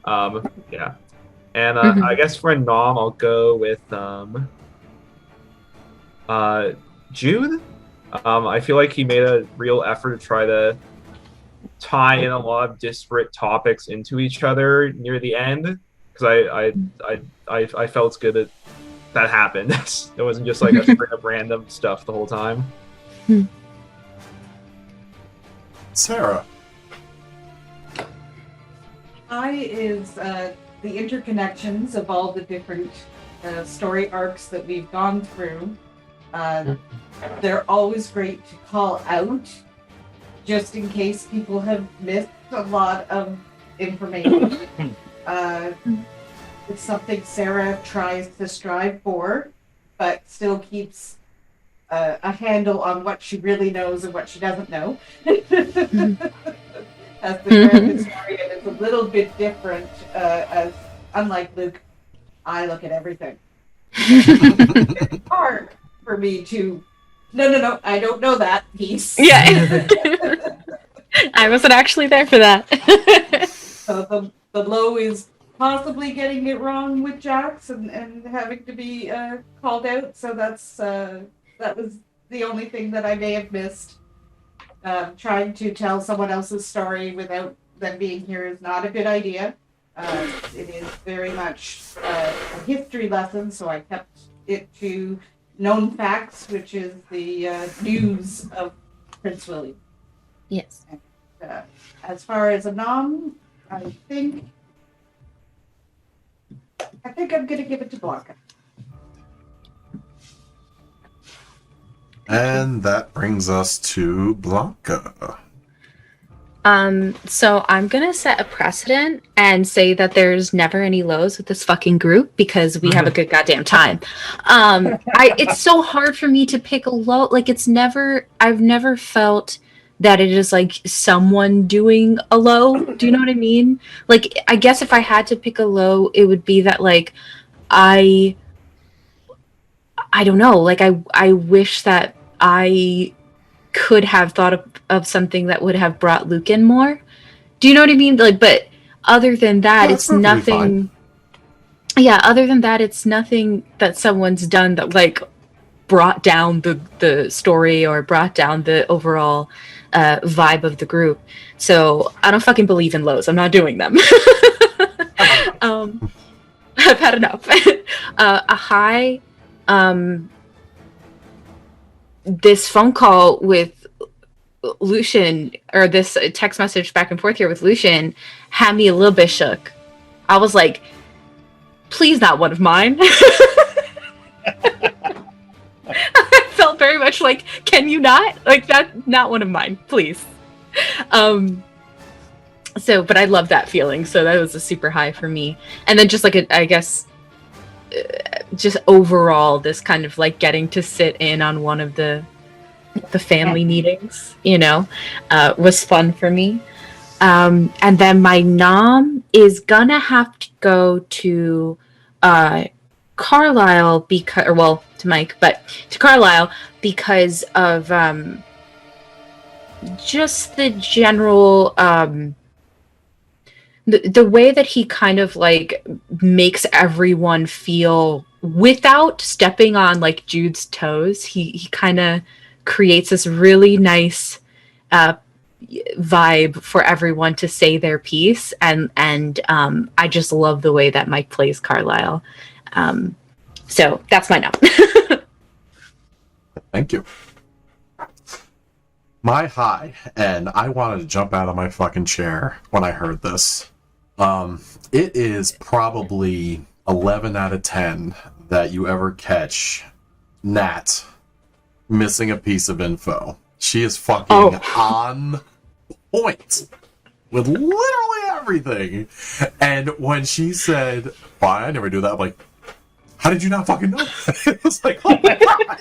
Yeah. And I guess for a nom, I'll go with Jude. I feel like he made a real effort to try to tie in a lot of disparate topics into each other near the end, because I felt it's good that happened. It wasn't just like a string of random stuff the whole time. Sara. I is the interconnections of all the different story arcs that we've gone through. They're always great to call out, just in case people have missed a lot of information. It's something Sara tries to strive for, but still keeps a handle on what she really knows and what she doesn't know. As the grand historian is a little bit different, as unlike Luke, I look at everything. It's hard for me to, no, I don't know that piece. Yeah. I wasn't actually there for that. So the low is possibly getting it wrong with Jax and having to be called out. So that was the only thing that I may have missed. Trying to tell someone else's story without them being here is not a good idea. It is very much a history lesson, so I kept it to known facts, which is the news of Prince William. Yes. And, as far as a nom, I think I'm going to give it to Blanka. And that brings us to Blanka. So I'm gonna set a precedent and say that there's never any lows with this fucking group because we have a good goddamn time. It's so hard for me to pick a low. Like I've never felt that it is like someone doing a low. Do you know what I mean? Like, I guess if I had to pick a low, it would be that like, I don't know. Like I wish that I could have thought of something that would have brought Luke in more. Do you know what I mean? Like, but other than that, Yeah, it's nothing. Yeah, other than that, it's nothing that someone's done that like brought down the story or brought down the overall vibe of the group. So I don't fucking believe in lows. I'm not doing them. I've had enough. A high. This phone call with Lucian, or this text message back and forth here with Lucian, had me a little bit shook. I was like, please not one of mine. I felt very much like, can you not? Like, that, not one of mine, please. So, but I love that feeling. So that was a super high for me. And then just like, I guess, just overall, this kind of like getting to sit in on one of the family meetings, was fun for me. And then my nom is gonna have to go to Carlisle because, or well, to Mike, but to Carlisle because of just the general the way that he kind of like makes everyone feel without stepping on like Jude's toes. He kind of creates this really nice vibe for everyone to say their piece, and I just love the way that Mike plays Carlisle. So that's my nom. Thank you. My high, and I wanted to jump out of my fucking chair when I heard this. It is probably 11 out of 10 that you ever catch Nat missing a piece of info. She is fucking on point with literally everything. And when she said, well, I never do that, I'm like, how did you not fucking know? It was like, oh my god.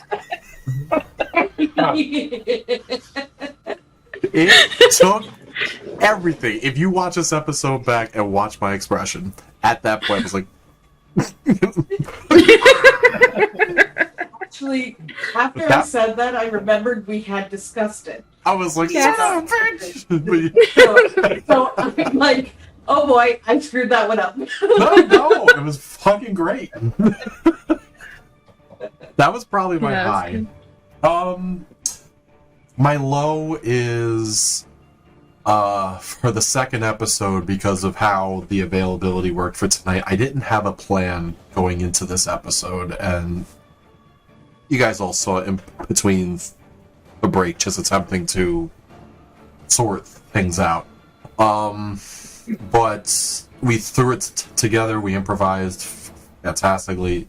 It took everything. If you watch this episode back and watch my expression, at that point, I was like... Actually, after I said that, I remembered we had discussed it. I was like, Yes. So I'm like, oh boy, I screwed that one up. No, it was fucking great. That was probably my high. My low is for the second episode because of how the availability worked for tonight. I didn't have a plan going into this episode, and you guys all saw it in between the break, just attempting to sort things out. But we threw it together. We improvised fantastically.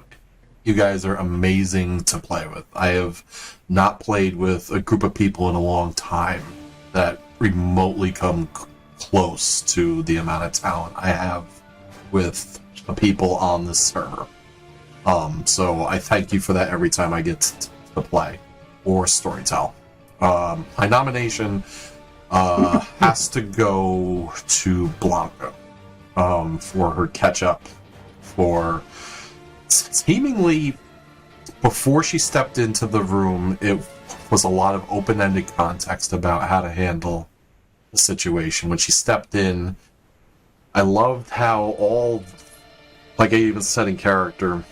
You guys are amazing to play with. I have not played with a group of people in a long time that remotely come close to the amount of talent I have with the people on this server. So I thank you for that every time I get to play or storytell. My nomination has to go to Blanka for her catch-up for seemingly before she stepped into the room. It was a lot of open-ended context about how to handle the situation. When she stepped in, I loved how all, like I even said in character,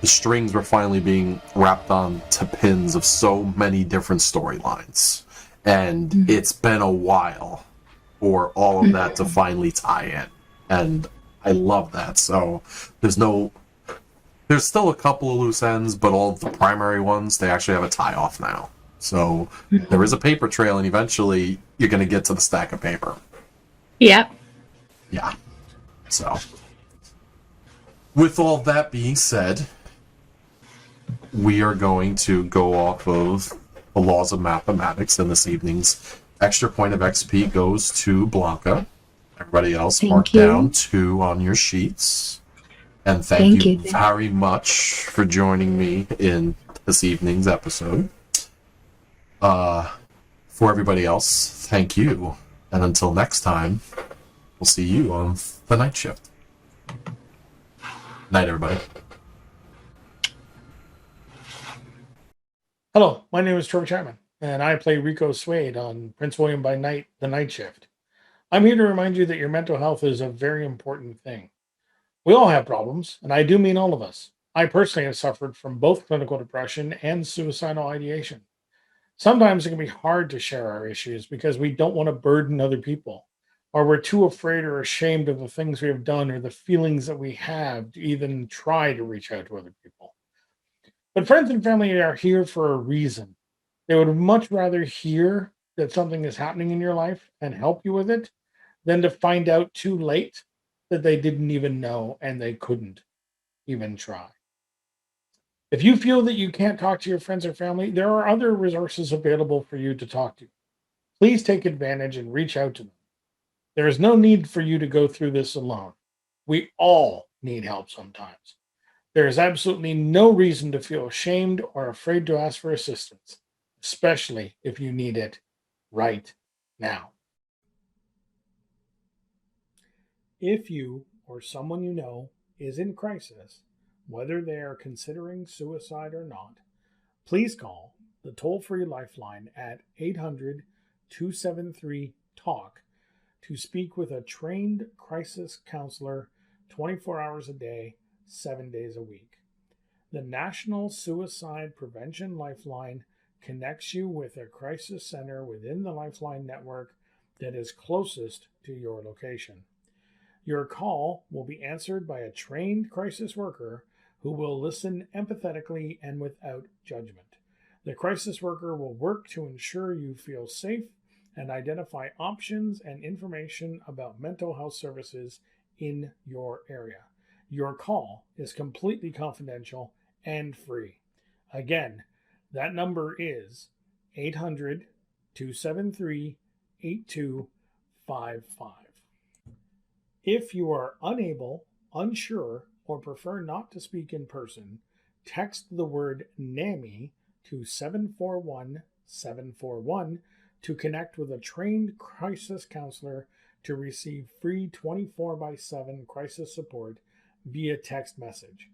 the strings were finally being wrapped on to pins of so many different storylines. And it's been a while for all of that to finally tie in. And I love that. So there's still a couple of loose ends, but all of the primary ones, they actually have a tie-off now. So there is a paper trail, and eventually you're going to get to the stack of paper. Yep. Yeah. So, with all that being said, we are going to go off of the laws of mathematics, and this evening's extra point of XP goes to Blanka. Everybody else, mark down 2 on your sheets. And thank you very much for joining me in this evening's episode. For everybody else, thank you. And until next time, we'll see you on the night shift. Night, everybody. Hello, my name is Trevor Chapman, and I play Rico Suede on Prince William by Night, the Night Shift. I'm here to remind you that your mental health is a very important thing. We all have problems, and I do mean all of us. I personally have suffered from both clinical depression and suicidal ideation. Sometimes it can be hard to share our issues because we don't want to burden other people, or we're too afraid or ashamed of the things we have done or the feelings that we have to even try to reach out to other people. But friends and family are here for a reason. They would much rather hear that something is happening in your life and help you with it than to find out too late that they didn't even know and they couldn't even try. If you feel that you can't talk to your friends or family, there are other resources available for you to talk to. Please take advantage and reach out to them. There is no need for you to go through this alone. We all need help sometimes. There is absolutely no reason to feel ashamed or afraid to ask for assistance, especially if you need it right now. If you or someone you know is in crisis, whether they are considering suicide or not, please call the toll-free lifeline at 800-273-TALK to speak with a trained crisis counselor 24 hours a day, 7 days a week. The National Suicide Prevention Lifeline connects you with a crisis center within the Lifeline network that is closest to your location. Your call will be answered by a trained crisis worker who will listen empathetically and without judgment. The crisis worker will work to ensure you feel safe and identify options and information about mental health services in your area. Your call is completely confidential and free. Again, that number is 800-273-8255. If you are unable, unsure, or prefer not to speak in person, text the word NAMI to 741-741 to connect with a trained crisis counselor to receive free 24/7 crisis support via text message.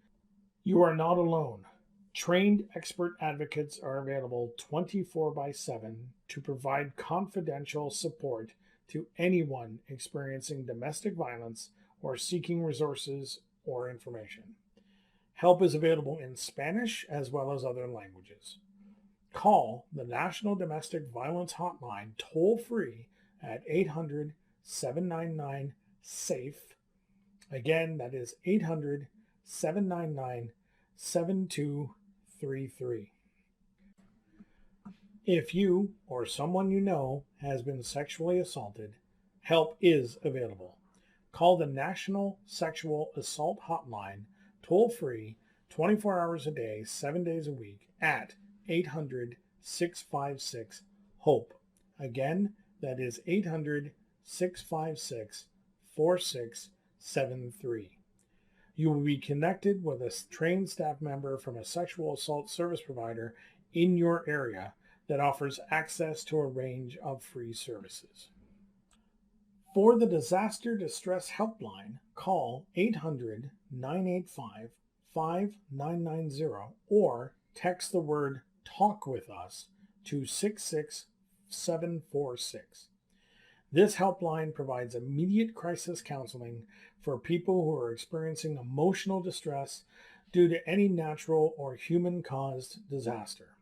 You are not alone. Trained expert advocates are available 24/7 to provide confidential support to anyone experiencing domestic violence or seeking resources or information. Help is available in Spanish as well as other languages. Call the National Domestic Violence Hotline toll-free at 800-799-SAFE. Again, that is 800-799-7233. If you or someone you know has been sexually assaulted, help is available. Call the National Sexual Assault Hotline toll-free 24 hours a day, 7 days a week at 800-656-HOPE. Again, that is 800-656-4673. You will be connected with a trained staff member from a sexual assault service provider in your area that offers access to a range of free services. For the Disaster Distress Helpline, call 800-985-5990 or text the word TALK with us to 66746. This helpline provides immediate crisis counseling for people who are experiencing emotional distress due to any natural or human-caused disaster.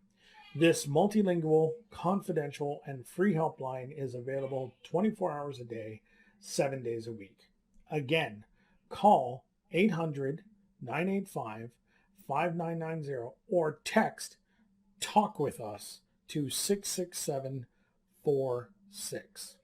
This multilingual, confidential, and free helpline is available 24 hours a day, 7 days a week. Again, call 800-985-5990 or text TALK with us to 66746.